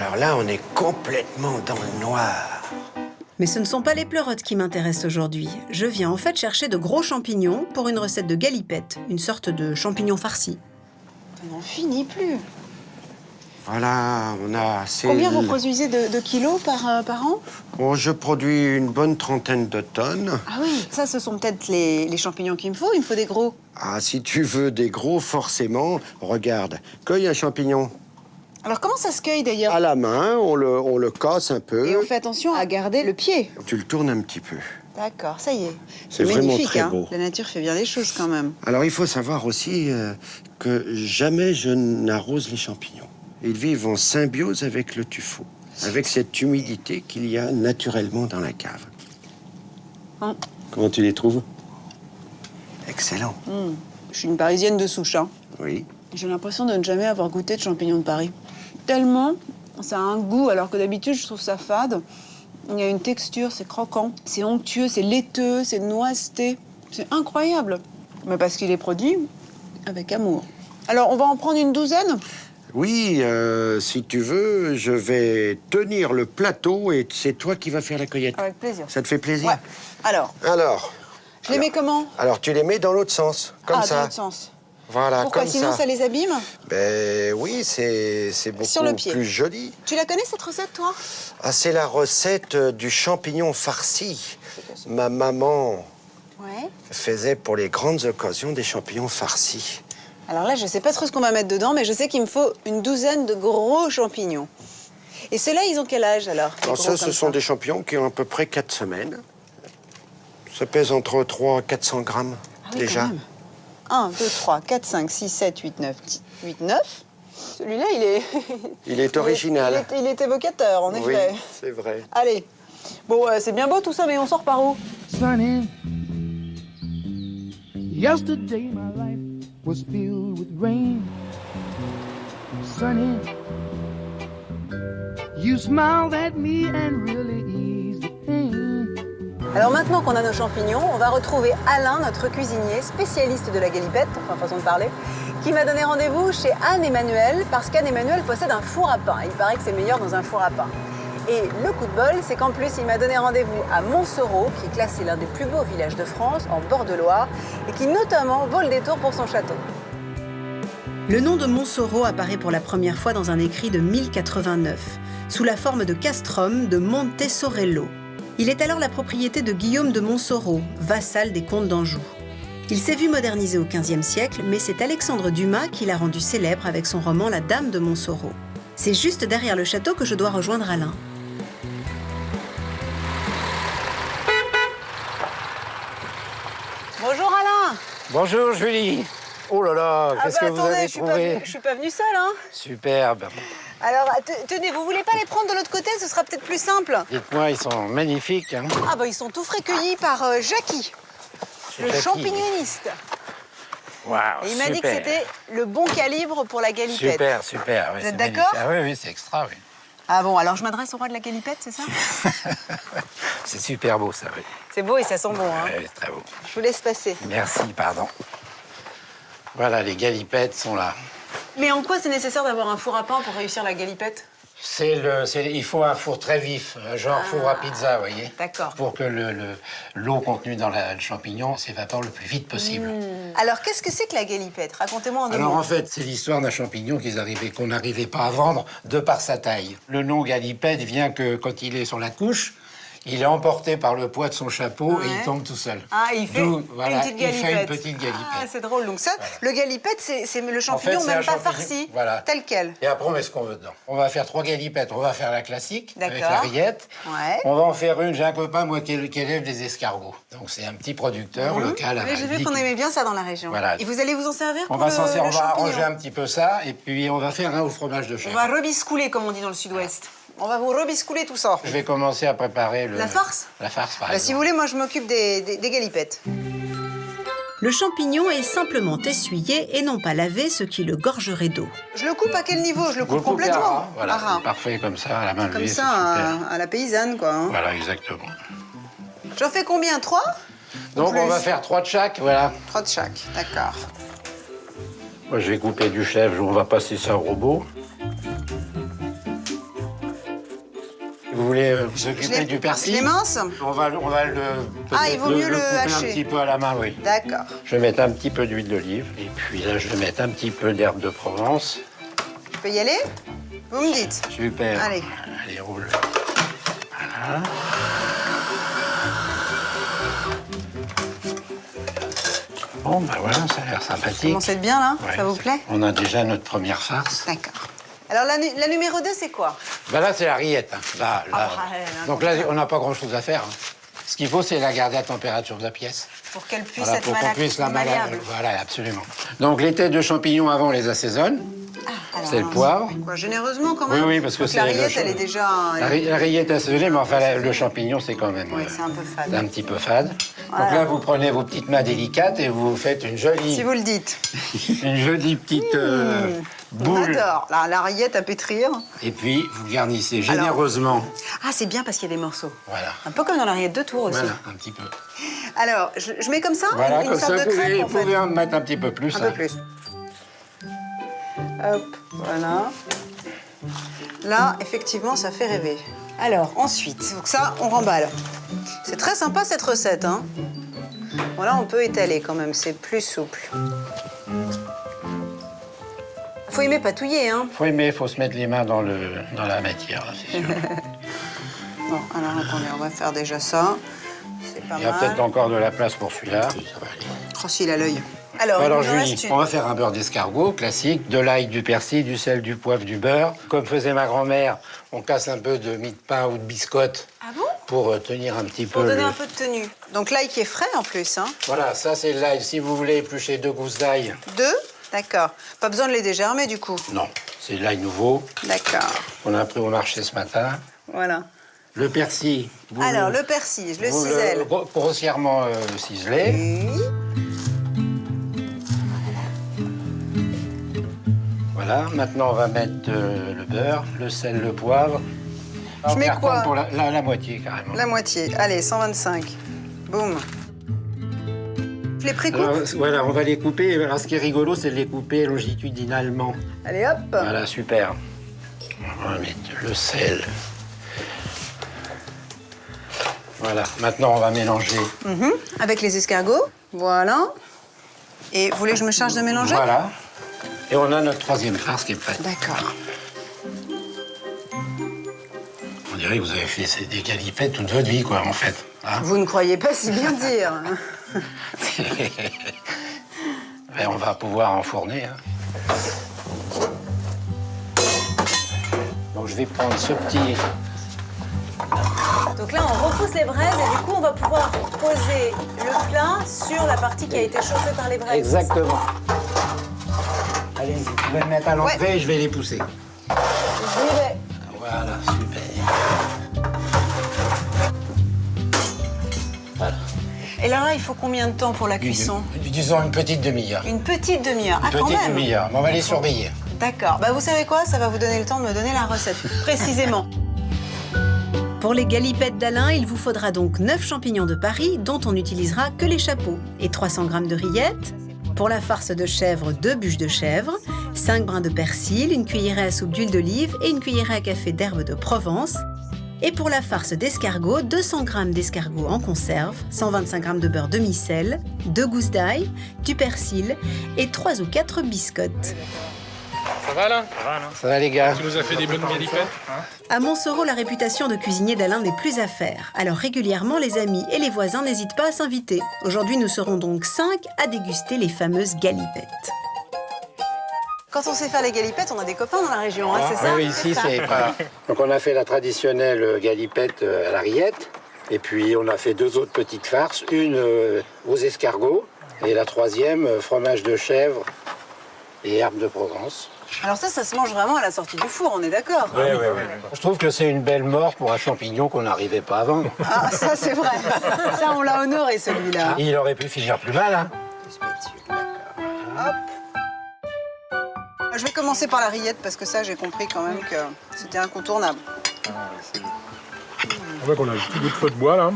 S13: Alors là, on est complètement dans le noir.
S4: Mais ce ne sont pas les pleurotes qui m'intéressent aujourd'hui. Je viens en fait chercher de gros champignons pour une recette de galipette, une sorte de champignon farci.
S2: Ça n'en finit plus.
S13: Voilà, on a assez...
S2: Combien vous produisez de kilos par an?
S13: Bon, je produis une bonne trentaine de tonnes.
S2: Ah oui, ça, ce sont peut-être les champignons qu'il me faut. Il me faut des gros.
S13: Ah, si tu veux des gros, forcément, regarde, cueille un champignon.
S2: Alors, comment ça se cueille, d'ailleurs?
S13: À la main, on le casse un peu.
S2: Et on fait attention à garder le pied.
S13: Tu le tournes un petit peu.
S2: D'accord, ça y est.
S13: C'est vraiment
S2: magnifique,
S13: très
S2: hein.
S13: beau.
S2: La nature fait bien les choses, quand même.
S13: Alors, il faut savoir aussi que jamais je n'arrose les champignons. Ils vivent en symbiose avec le tuffeau, avec cette humidité qu'il y a naturellement dans la cave.
S2: Hein?
S13: Comment tu les trouves? Excellent.
S2: Je suis une Parisienne de souche, hein.
S13: Oui.
S2: J'ai l'impression de ne jamais avoir goûté de champignons de Paris. Tellement, ça a un goût, alors que d'habitude, je trouve ça fade. Il y a une texture, c'est croquant, c'est onctueux, c'est laiteux, c'est noiseté. C'est incroyable. Mais parce qu'il est produit avec amour. Alors, on va en prendre une douzaine?
S13: Oui, si tu veux, je vais tenir le plateau et c'est toi qui vas faire la cueillette.
S2: Avec plaisir.
S13: Ça te fait plaisir?
S2: Ouais. Alors, je les mets comment?
S13: Alors, tu les mets dans l'autre sens, comme ça.
S2: Dans l'autre sens.
S13: Voilà,
S2: Pourquoi?
S13: comme
S2: Sinon, ça les abîme?
S13: Ben oui, c'est
S2: Sur le
S13: beaucoup
S2: pied.
S13: plus joli.
S2: Tu la connais, cette recette, toi?
S13: Ah, c'est la recette du champignon farci. Ma maman faisait pour les grandes occasions des champignons farcis.
S2: Alors là, je sais pas trop ce qu'on va mettre dedans, mais je sais qu'il me faut une douzaine de gros champignons. Et ceux-là, ils ont quel âge, alors?
S13: Alors ça, ce sont des champignons qui ont à peu près 4 semaines. Ça pèse entre 300 et 400 grammes, déjà.
S2: Quand même. 1, 2, 3, 4, 5, 6, 7, 8, 9, 8, 9. Celui-là, il est...
S13: Il est original.
S2: Il est évocateur, en
S13: Oui,
S2: effet.
S13: c'est vrai.
S2: Allez. Bon, c'est bien beau tout ça, mais on sort par où?
S14: Sunny. Yesterday my life was filled with rain. Sunny. You smiled at me and really eased the pain.
S2: Alors maintenant qu'on a nos champignons, on va retrouver Alain, notre cuisinier, spécialiste de la galipette, enfin façon de parler, qui m'a donné rendez-vous chez Anne-Emmanuel, parce qu'Anne-Emmanuel possède un four à pain. Il paraît que c'est meilleur dans un four à pain. Et le coup de bol, c'est qu'en plus, il m'a donné rendez-vous à Montsoreau, qui est classé l'un des plus beaux villages de France, en bord de Loire, et qui notamment vaut le détour pour son château.
S4: Le nom de Montsoreau apparaît pour la première fois dans un écrit de 1089, sous la forme de castrum de Monte Sorello. Il est alors la propriété de Guillaume de Montsoreau, vassal des comtes d'Anjou. Il s'est vu modernisé au XVe siècle, mais c'est Alexandre Dumas qui l'a rendu célèbre avec son roman La Dame de Montsoreau. C'est juste derrière le château que je dois rejoindre Alain.
S2: Bonjour Alain.
S3: Bonjour Julie. Oh là là, qu'est-ce que vous avez trouvé?
S2: Je suis pas venue seule, hein.
S3: Superbe.
S2: Alors, tenez, vous voulez pas les prendre de l'autre côté? Ce sera peut-être plus simple.
S3: Dites-moi, ils sont magnifiques. Hein.
S2: Ah bah ils sont tout frais cueillis par Jackie, le
S3: Jackie.
S2: champignoniste.
S3: Waouh,
S2: Et il m'a dit que c'était le bon calibre pour la galipette.
S3: Super, super. Oui,
S2: Vous êtes
S3: c'est
S2: d'accord?
S3: magnifique. Ah oui, oui, c'est extra, oui.
S2: Ah bon, alors je m'adresse au roi de la galipette, c'est ça?
S3: C'est super beau, ça, oui.
S2: C'est beau et ça sent bon, hein.
S3: Ouais, c'est très beau.
S2: Je vous laisse passer.
S3: Merci, pardon. Voilà, les galipettes sont là.
S2: Mais en quoi c'est nécessaire d'avoir un four à pain pour réussir la galipette?
S3: Il faut un four très vif, genre four à pizza, vous voyez.
S2: D'accord.
S3: Pour que l'eau contenue dans le champignon s'évapore le plus vite possible.
S2: Alors qu'est-ce que c'est que la galipette? Racontez-moi en deux
S3: Alors
S2: mots.
S3: en fait, c'est l'histoire d'un champignon qu'on n'arrivait pas à vendre de par sa taille. Le nom galipette vient que quand il est sur la couche, il est emporté par le poids de son chapeau et il tombe tout seul.
S2: Ah, il fait une petite galipette.
S3: Il fait une petite galipette.
S2: Ah, c'est drôle. Donc ça, le galipette, c'est le champignon
S3: En fait, c'est
S2: même
S3: un
S2: pas
S3: champignon,
S2: farci,
S3: voilà.
S2: tel quel.
S3: Et après, on met ce qu'on veut dedans. On va faire 3 galipettes. On va faire la classique, avec
S2: D'accord.
S3: la rillette.
S2: Ouais.
S3: On va en faire une. J'ai un copain, moi, qui élève des escargots. Donc, c'est un petit producteur local.
S2: Oui, j'ai vu qu'on aimait bien ça dans la région.
S3: Voilà.
S2: Et vous allez vous en servir
S3: On
S2: pour
S3: va s'en servir, on va
S2: champignon.
S3: arranger un petit peu ça. Et puis, on va faire un au fromage de
S2: On
S3: chèvre.
S2: va rebiscouler, comme on dit dans le sud-ouest. On va vous rebiscouler tout ça.
S3: Je vais commencer à préparer
S2: La farce?
S3: La farce, par
S2: Bah,
S3: exemple.
S2: si vous voulez, moi, je m'occupe des galipettes.
S4: Le champignon est simplement essuyé et non pas lavé, ce qui le gorgerait d'eau.
S2: Je le coupe à quel niveau? Je le
S3: Vous
S2: coupe
S3: le coupez à
S2: complètement.
S3: ras, voilà,
S2: À ras.
S3: c'est parfait comme ça, à la main
S2: Comme
S3: levée,
S2: ça,
S3: c'est super.
S2: à la paysanne, quoi. Hein.
S3: Voilà, exactement.
S2: J'en fais combien? 3?
S3: Donc,
S2: Plus.
S3: on va faire 3 de chaque, voilà.
S2: 3 de chaque, d'accord.
S3: Moi, je vais couper du chèvre, on va passer ça au robot. Vous voulez vous occuper du persil?
S2: Je l'émince?
S3: On va le
S2: Ah, il vaut mieux le
S3: couper
S2: hacher.
S3: un petit peu à la main, oui.
S2: D'accord.
S3: Je vais mettre un petit peu d'huile d'olive. Et puis là, je vais mettre un petit peu d'herbe de Provence.
S2: Je peux y aller? Vous me dites.
S3: Super.
S2: Allez.
S3: Allez, roule. Voilà. Bon, ben voilà, ça a l'air sympathique.
S2: Commencez bien, là?
S3: Ouais,
S2: Ça vous plaît?
S3: On a déjà notre première farce.
S2: D'accord. Alors, la numéro 2, c'est quoi?
S3: Ben là, c'est la rillette. Hein. Là.
S2: Ah,
S3: Donc là, on n'a pas grand-chose à faire. Hein. Ce qu'il faut, c'est la garder à température de la pièce.
S2: Pour qu'elle puisse
S3: Voilà,
S2: être
S3: pour qu'on puisse la
S2: malléable.
S3: Voilà, absolument. Donc les têtes de champignons avant, on les assaisonne.
S2: Alors,
S3: C'est le poivre.
S2: Quoi, généreusement, quand
S3: Oui,
S2: même?
S3: oui, parce que
S2: Donc,
S3: c'est
S2: la
S3: le
S2: rillette,
S3: cha-
S2: elle est déjà...
S3: La rillette est assaisonnée, mais enfin, le champignon, c'est quand même
S2: Oui, c'est un peu fade.
S3: un petit peu fade.
S2: Voilà.
S3: Donc là, vous prenez vos petites mains délicates et vous faites une jolie...
S2: Si vous le dites.
S3: une jolie petite
S2: On
S3: boule.
S2: adore. La rillette à pétrir.
S3: Et puis, vous garnissez généreusement.
S2: Ah, c'est bien parce qu'il y a des morceaux.
S3: Voilà.
S2: Un peu comme dans la rillette de Tours aussi.
S3: Voilà, un petit peu.
S2: Alors, je mets comme ça
S3: Voilà,
S2: une
S3: comme
S2: sorte
S3: ça,
S2: de crêpe,
S3: vous
S2: en fait.
S3: pouvez en mettre un petit peu plus.
S2: Un peu plus. Hop, voilà. Là, effectivement, ça fait rêver. Alors, ensuite, donc ça, on remballe. C'est très sympa cette recette, hein. Bon, là, on peut étaler quand même, c'est plus souple. Faut aimer patouiller, hein.
S3: Faut aimer, faut se mettre les mains dans la matière, là, c'est sûr.
S2: Bon, alors attendez, on va faire déjà ça. C'est pas
S3: Il y a
S2: mal.
S3: peut-être encore de la place pour celui-là. Ça va aller.
S2: Oh, si, il a l'œil. Alors, il nous
S3: Julie,
S2: reste une.
S3: on va faire un beurre d'escargot classique, de l'ail, du persil, du sel, du poivre, du beurre. Comme faisait ma grand-mère, on casse un peu de mie de pain ou de biscotte
S2: Ah bon?
S3: pour tenir un petit
S2: Pour
S3: peu
S2: donner
S3: le...
S2: un peu de tenue. Donc l'ail qui est frais en plus, hein.
S3: Voilà, ça c'est l'ail. Si vous voulez éplucher 2 gousses d'ail,
S2: 2? D'accord. Pas besoin de les dégermer du coup.
S3: non, c'est de l'ail nouveau.
S2: D'accord.
S3: On a pris au marché ce matin.
S2: Voilà.
S3: Le persil.
S2: Alors, le persil, je le
S3: vous
S2: cisèle.
S3: grossièrement ciselé.
S2: Oui.
S3: Voilà, maintenant on va mettre le beurre, le sel, le poivre.
S2: Je mets
S3: Par
S2: quoi?
S3: contre, pour la moitié carrément.
S2: La moitié. Allez, 125. Boum. Je les précoupe.
S3: Alors, voilà, on va les couper. Alors, ce qui est rigolo, c'est de les couper longitudinalement.
S2: Allez, hop.
S3: Voilà, super. On va mettre le sel. Voilà, maintenant on va mélanger.
S2: Avec les escargots. Voilà. Et vous voulez que je me charge de mélanger?
S3: Voilà. Et on a notre 3e farce qui est prête.
S2: D'accord.
S3: On dirait que vous avez fait des galipettes toute votre vie, quoi, en fait. Hein.
S2: Vous ne croyez pas si bien dire.
S3: Ben, on va pouvoir enfourner. Hein. Donc je vais prendre ce petit...
S2: Donc là, on repousse les braises et du coup, on va pouvoir poser le plat sur la partie qui a été chauffée par les braises.
S3: Exactement. Allez, vous pouvez le mettre à l'entrée et je vais les pousser.
S2: J'y vais.
S3: Voilà, super. Voilà.
S2: Et là, il faut combien de temps pour la cuisson?
S3: Disons une petite demi-heure.
S2: Une petite demi-heure. Ah,
S3: Une
S2: quand
S3: petite
S2: même.
S3: demi-heure. On va les surveiller.
S2: D'accord. Bah, vous savez quoi? Ça va vous donner le temps de me donner la recette, précisément.
S4: Pour les galipettes d'Alain, il vous faudra donc 9 champignons de Paris, dont on n'utilisera que les chapeaux, et 300 g de rillettes. Pour la farce de chèvre, 2 bûches de chèvre, 5 brins de persil, une cuillerée à soupe d'huile d'olive et une cuillerée à café d'herbe de Provence. Et pour la farce d'escargot, 200 g d'escargot en conserve, 125 g de beurre demi-sel, 2 gousses d'ail, du persil et 3 ou 4 biscottes.
S15: Ça va là?
S3: Ça va les gars?
S15: Tu nous as fait des bonnes galipettes, hein?
S4: À Montsoreau, la réputation de cuisinier d'Alain n'est plus à faire. Alors régulièrement, les amis et les voisins n'hésitent pas à s'inviter. Aujourd'hui, nous serons donc 5 à déguster les fameuses galipettes.
S2: Quand on sait faire les galipettes, on a des copains dans la région, hein, c'est ça?
S3: Oui, ici, c'est pas... Donc, on a fait la traditionnelle galipette à la rillette. Et puis, on a fait 2 autres petites farces. Une aux escargots. Et la 3e, fromage de chèvre et herbes de Provence.
S2: Alors ça se mange vraiment à la sortie du four, on est d'accord?
S3: Oui. Je trouve que c'est une belle mort pour un champignon qu'on n'arrivait pas à vendre.
S2: Ah, ça c'est vrai. Ça, on l'a honoré, celui-là.
S3: Il aurait pu finir plus mal, hein.
S2: Hop. Je vais commencer par la rillette parce que ça, j'ai compris quand même que c'était incontournable.
S15: On voit qu'on a un petit bout de feu de bois là.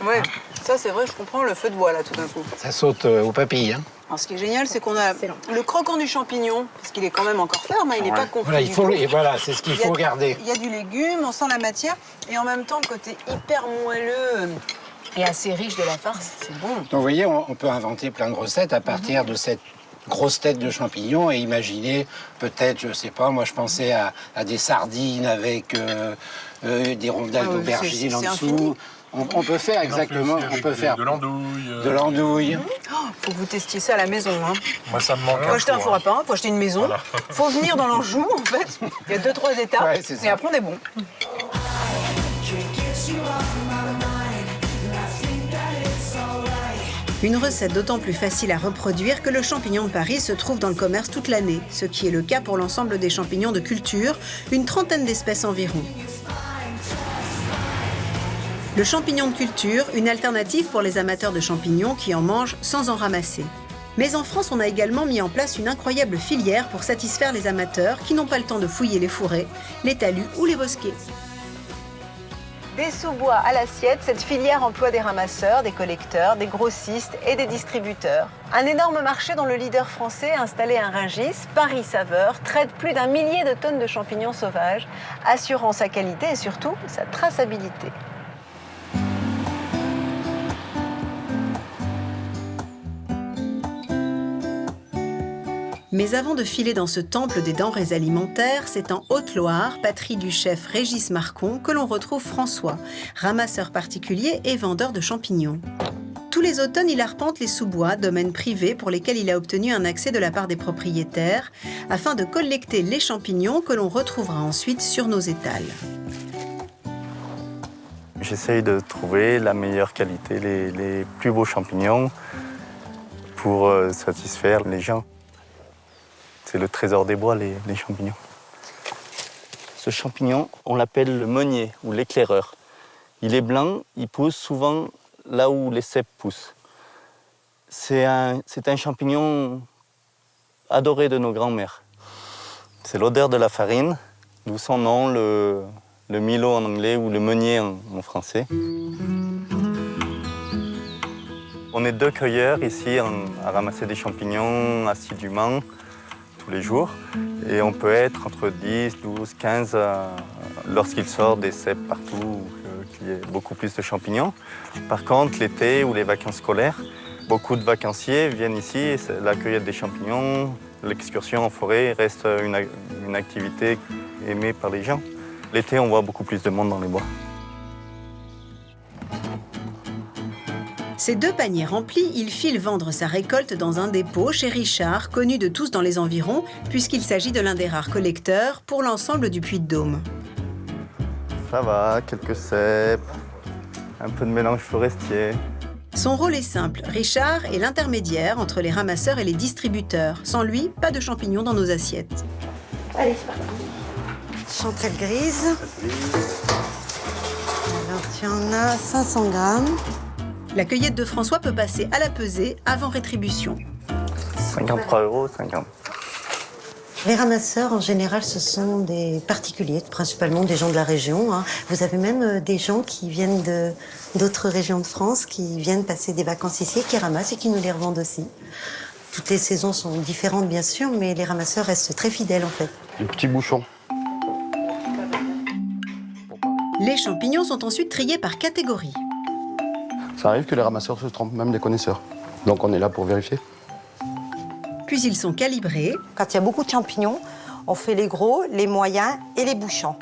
S2: Ouais, ça c'est vrai, je comprends le feu de bois là tout d'un coup.
S3: Ça saute aux papilles, hein.
S2: Alors ce qui est génial, c'est qu'on a le croquant du champignon, parce qu'il est quand même encore ferme, hein, il n'est pas confit.
S3: Voilà,
S2: du tout.
S3: et voilà, c'est ce qu'il faut garder.
S2: Il y a du légume, on sent la matière, et en même temps le côté hyper moelleux et assez riche de la farce, c'est bon.
S3: Donc vous voyez, on peut inventer plein de recettes à partir de cette grosse tête de champignons et imaginer peut-être, je sais pas, moi je pensais à des sardines avec des rondelles d'aubergine en dessous. On peut faire exactement, on peut faire
S15: de l'andouille.
S3: De l'andouille.
S2: Faut que vous testiez ça à la maison. Hein.
S15: Moi ça me manque.
S2: Faut acheter un four à pain, faut acheter une maison, voilà. Faut venir dans l'Anjou en fait. Il y a 2-3 étapes,
S3: ouais, c'est ça.
S2: Et après on est bon.
S4: Une recette d'autant plus facile à reproduire que le champignon de Paris se trouve dans le commerce toute l'année, ce qui est le cas pour l'ensemble des champignons de culture, une trentaine d'espèces environ. Le champignon de culture, une alternative pour les amateurs de champignons qui en mangent sans en ramasser. Mais en France, on a également mis en place une incroyable filière pour satisfaire les amateurs qui n'ont pas le temps de fouiller les fourrés, les talus ou les bosquets.
S1: Des sous-bois à l'assiette, cette filière emploie des ramasseurs, des collecteurs, des grossistes et des distributeurs. Un énorme marché dont le leader français installé à Rungis, Paris Saveur, traite plus d'1 millier de tonnes de champignons sauvages, assurant sa qualité et surtout sa traçabilité.
S4: Mais avant de filer dans ce temple des denrées alimentaires, c'est en Haute-Loire, patrie du chef Régis Marcon, que l'on retrouve François, ramasseur particulier et vendeur de champignons. Tous les automnes, il arpente les sous-bois, domaines privés pour lesquels il a obtenu un accès de la part des propriétaires, afin de collecter les champignons que l'on retrouvera ensuite sur nos étals.
S16: J'essaye de trouver la meilleure qualité, les plus beaux champignons pour satisfaire les gens. C'est le trésor des bois, les champignons. Ce champignon, on l'appelle le meunier ou l'éclaireur. Il est blanc, il pousse souvent là où les cèpes poussent. C'est un champignon adoré de nos grands-mères. C'est l'odeur de la farine, d'où son nom, le milo en anglais ou le meunier en français. On est 2 cueilleurs ici à ramasser des champignons assidûment tous les jours. Et on peut être entre 10, 12, 15 lorsqu'il sort des cèpes partout, qu'il y ait beaucoup plus de champignons. Par contre, l'été ou les vacances scolaires, beaucoup de vacanciers viennent ici et la cueillette des champignons, l'excursion en forêt reste une activité aimée par les gens. L'été, on voit beaucoup plus de monde dans les bois.
S4: Ces 2 paniers remplis, il file vendre sa récolte dans un dépôt chez Richard, connu de tous dans les environs, puisqu'il s'agit de l'un des rares collecteurs pour l'ensemble du Puy-de-Dôme.
S16: Ça va, quelques cèpes, un peu de mélange forestier.
S4: Son rôle est simple, Richard est l'intermédiaire entre les ramasseurs et les distributeurs. Sans lui, pas de champignons dans nos assiettes.
S2: Allez, c'est parti. Chanterelle grise. Alors, tu en as 500 grammes.
S4: La cueillette de François peut passer à la pesée avant rétribution.
S16: 53 €, 50.
S2: Les ramasseurs, en général, ce sont des particuliers, principalement des gens de la région. Vous avez même des gens qui viennent d'autres régions de France, qui viennent passer des vacances ici, qui ramassent et qui nous les revendent aussi. Toutes les saisons sont différentes, bien sûr, mais les ramasseurs restent très fidèles, en fait.
S16: Les petits bouchons.
S4: Les champignons sont ensuite triés par catégorie.
S17: Ça arrive que les ramasseurs se trompent, même les connaisseurs. Donc on est là pour vérifier.
S4: Puis ils sont calibrés.
S18: Quand il y a beaucoup de champignons, on fait les gros, les moyens et les bouchons.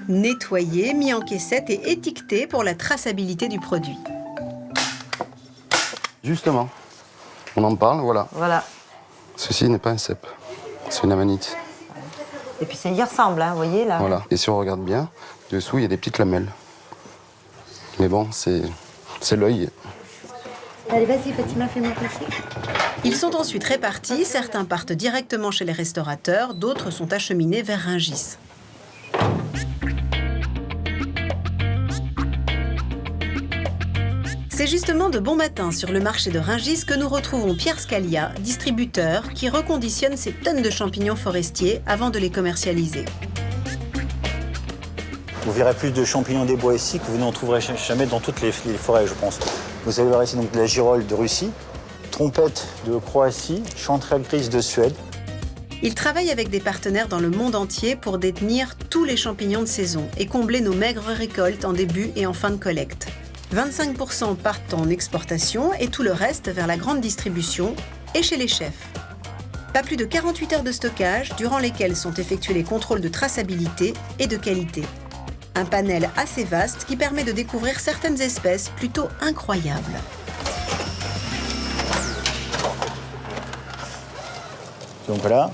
S4: Nettoyés, mis en caissette et étiquetés pour la traçabilité du produit.
S17: Justement, on en parle, voilà.
S18: Voilà.
S17: Ceci n'est pas un cèpe, c'est une amanite.
S18: Et puis ça y ressemble, hein, vous voyez là.
S17: Voilà. Et si on regarde bien, dessous il y a des petites lamelles. Mais bon, c'est l'œil.
S2: Allez, vas-y, Fatima, fais-moi passer.
S4: Ils sont ensuite répartis, certains partent directement chez les restaurateurs, d'autres sont acheminés vers Rungis. C'est justement de bon matin sur le marché de Rungis que nous retrouvons Pierre Scalia, distributeur, qui reconditionne ces tonnes de champignons forestiers avant de les commercialiser.
S19: Vous verrez plus de champignons des bois ici que vous n'en trouverez jamais dans toutes les forêts, je pense. Vous allez voir ici donc de la girole de Russie, trompette de Croatie, chanterelle grise de Suède.
S4: Il travaille avec des partenaires dans le monde entier pour détenir tous les champignons de saison et combler nos maigres récoltes en début et en fin de collecte. 25% partent en exportation et tout le reste vers la grande distribution et chez les chefs. Pas plus de 48 heures de stockage durant lesquelles sont effectués les contrôles de traçabilité et de qualité. Un panel assez vaste qui permet de découvrir certaines espèces plutôt incroyables.
S19: Donc voilà,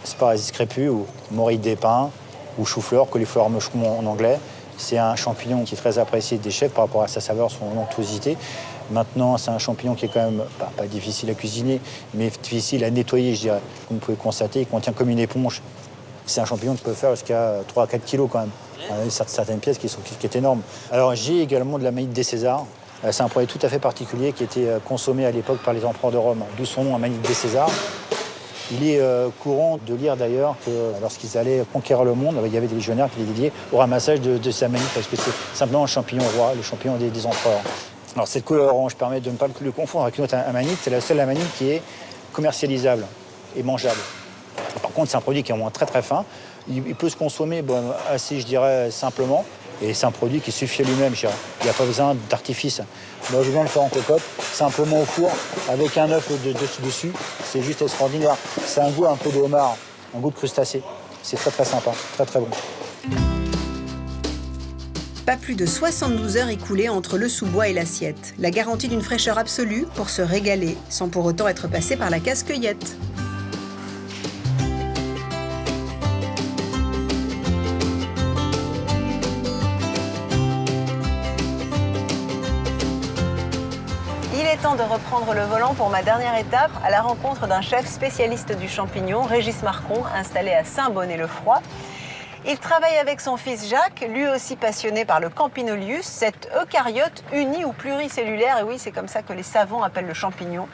S19: Asparagus crépus ou morille des pins ou chou-fleur, cauliflower mushroom en anglais. C'est un champignon qui est très apprécié des chefs par rapport à sa saveur, son onctuosité. Maintenant, c'est un champignon qui est quand même pas difficile à cuisiner, mais difficile à nettoyer, je dirais. Comme vous pouvez le constater, il contient comme une éponge. C'est un champignon qui peut faire jusqu'à 3 à 4 kilos quand même. Certaines pièces qui est énorme. Alors j'ai également de l'amanite des Césars. C'est un produit tout à fait particulier qui était consommé à l'époque par les empereurs de Rome, d'où son nom, Amanite des Césars. Il est courant de lire d'ailleurs que lorsqu'ils allaient conquérir le monde, il y avait des légionnaires qui les dédiaient au ramassage de ces amanites parce que c'est simplement un champignon roi, le champignon des empereurs. Alors cette couleur orange permet de ne pas le confondre avec une autre amanite, c'est la seule amanite qui est commercialisable et mangeable. Par contre, c'est un produit qui est au moins très très fin. Il peut se consommer assez, je dirais, simplement. Et c'est un produit qui suffit à lui-même, je dirais. Il n'y a pas besoin d'artifice. Moi, je viens de le faire en cocotte, simplement au four, avec un œuf dessus. C'est juste extraordinaire. C'est un goût un peu de homard, un goût de crustacé. C'est très très sympa, très très bon.
S4: Pas plus de 72 heures écoulées entre le sous-bois et l'assiette. La garantie d'une fraîcheur absolue pour se régaler, sans pour autant être passé par la casse-cueillette.
S1: Temps de reprendre le volant pour ma dernière étape, à la rencontre d'un chef spécialiste du champignon, Régis Marcon, installé à Saint-Bonnet-le-Froid. Il travaille avec son fils Jacques, lui aussi passionné par le Campinolius, cette eucaryote unie ou pluricellulaire, et oui, c'est comme ça que les savants appellent le champignon.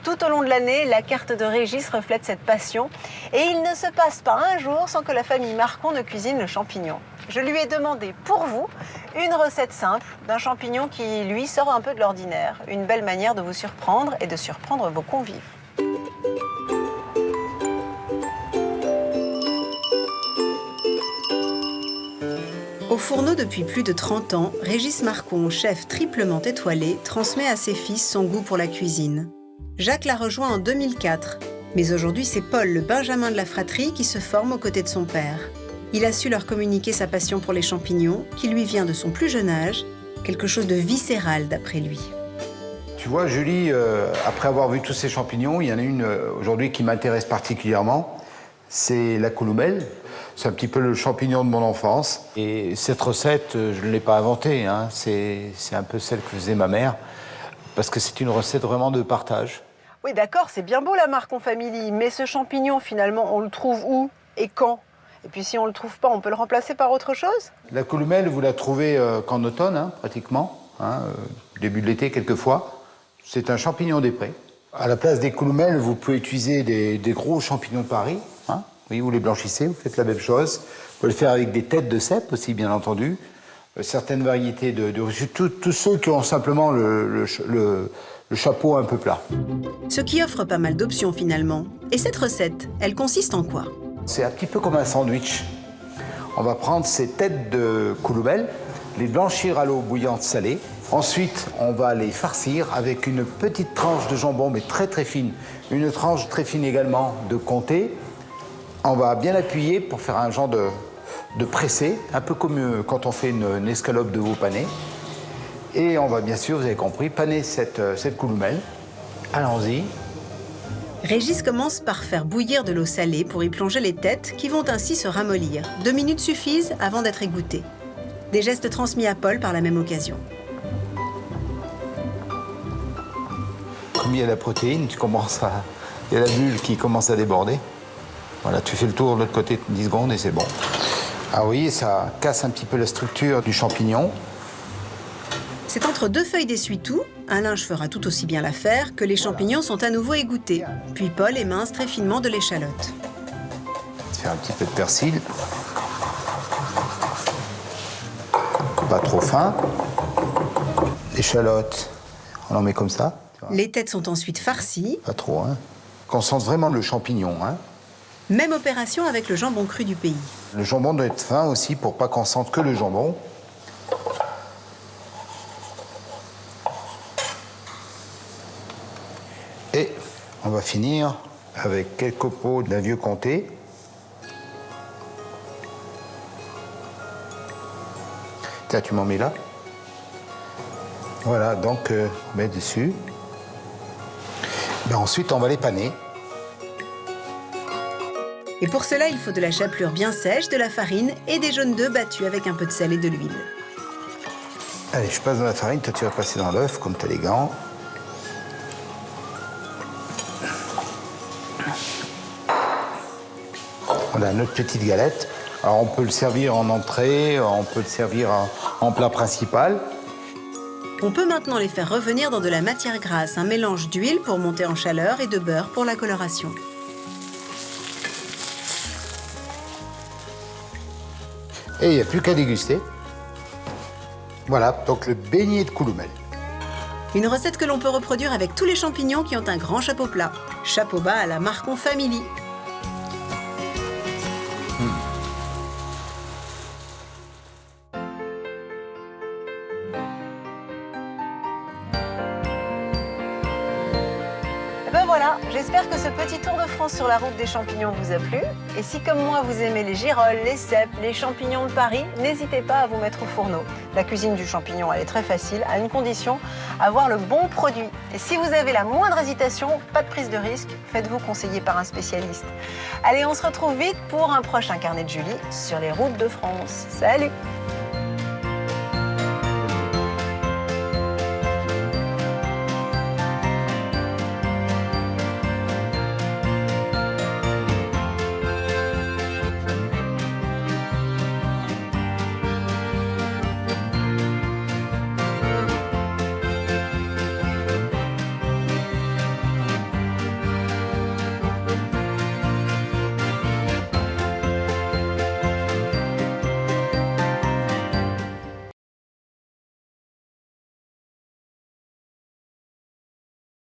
S1: Tout au long de l'année, la carte de Régis reflète cette passion, et il ne se passe pas un jour sans que la famille Marcon ne cuisine le champignon. Je lui ai demandé pour vous une recette simple d'un champignon qui, lui, sort un peu de l'ordinaire. Une belle manière de vous surprendre et de surprendre vos convives.
S4: Au fourneau depuis plus de 30 ans, Régis Marcon, chef triplement étoilé, transmet à ses fils son goût pour la cuisine. Jacques l'a rejoint en 2004, mais aujourd'hui c'est Paul, le benjamin de la fratrie, qui se forme aux côtés de son père. Il a su leur communiquer sa passion pour les champignons, qui lui vient de son plus jeune âge, quelque chose de viscéral d'après lui.
S20: Tu vois, Julie, après avoir vu tous ces champignons, il y en a une aujourd'hui qui m'intéresse particulièrement, c'est la coloumelle. C'est un petit peu le champignon de mon enfance. Et cette recette, je ne l'ai pas inventée, hein. C'est un peu celle que faisait ma mère, parce que c'est une recette vraiment de partage.
S1: Oui, d'accord, c'est bien beau la Marcon Family, mais ce champignon, finalement, on le trouve où et quand? Et puis si on ne le trouve pas, on peut le remplacer par autre chose?
S20: La coloumelle, vous la trouvez qu'en automne, hein, pratiquement, hein, début de l'été quelquefois. C'est un champignon des prés. À la place des coloumelles, vous pouvez utiliser des gros champignons de Paris. Hein. Oui, vous les blanchissez, vous faites la même chose. Vous pouvez le faire avec des têtes de cèpe aussi, bien entendu. Certaines variétés de reçus, tous ceux qui ont simplement le chapeau un peu plat.
S4: Ce qui offre pas mal d'options finalement. Et cette recette, elle consiste en quoi?
S20: C'est un petit peu comme un sandwich. On va prendre ces têtes de coloumelles, les blanchir à l'eau bouillante salée. Ensuite, on va les farcir avec une petite tranche de jambon, mais très très fine. Une tranche très fine également de comté. On va bien appuyer pour faire un genre de pressé, un peu comme quand on fait une escalope de veau pané. Et on va bien sûr, vous avez compris, paner cette coloumelle. Allons-y.
S4: Régis commence par faire bouillir de l'eau salée pour y plonger les têtes qui vont ainsi se ramollir. 2 minutes suffisent avant d'être égouttées. Des gestes transmis à Paul par la même occasion.
S20: Comme il y a la protéine, il y a la bulle qui commence à déborder. Voilà, tu fais le tour de l'autre côté 10 secondes et c'est bon. Ah oui, ça casse un petit peu la structure du champignon.
S4: C'est entre 2 feuilles d'essuie-tout, un linge fera tout aussi bien l'affaire, que les champignons sont à nouveau égouttés. Puis Paul émince très finement de l'échalote.
S20: Faire un petit peu de persil. Pas trop fin. L'échalote, on en met comme ça.
S4: Les têtes sont ensuite farcies.
S20: Pas trop, hein. Qu'on sente vraiment le champignon, hein.
S4: Même opération avec le jambon cru du pays.
S20: Le jambon doit être fin aussi pour pas qu'on sente que le jambon. Et on va finir avec quelques pots d'un vieux comté. Tiens, tu m'en mets là. Voilà, donc on met dessus. Ben, ensuite, on va les paner.
S4: Et pour cela, il faut de la chapelure bien sèche, de la farine et des jaunes d'œufs battus avec un peu de sel et de l'huile.
S20: Allez, je passe dans la farine, toi tu vas passer dans l'œuf, comme t'as les gants. Voilà notre petite galette. Alors on peut le servir en entrée, on peut le servir en plat principal.
S4: On peut maintenant les faire revenir dans de la matière grasse, un mélange d'huile pour monter en chaleur et de beurre pour la coloration.
S20: Et il n'y a plus qu'à déguster. Voilà, donc le beignet de couloumel.
S4: Une recette que l'on peut reproduire avec tous les champignons qui ont un grand chapeau plat. Chapeau bas à la Marcon Family.
S1: Ben voilà, j'espère que ce petit tour de France sur la route des champignons vous a plu. Et si comme moi vous aimez les girolles, les cèpes, les champignons de Paris, n'hésitez pas à vous mettre au fourneau. La cuisine du champignon, elle est très facile, à une condition, avoir le bon produit. Et si vous avez la moindre hésitation, pas de prise de risque, faites-vous conseiller par un spécialiste. Allez, on se retrouve vite pour un prochain carnet de Julie sur les routes de France. Salut!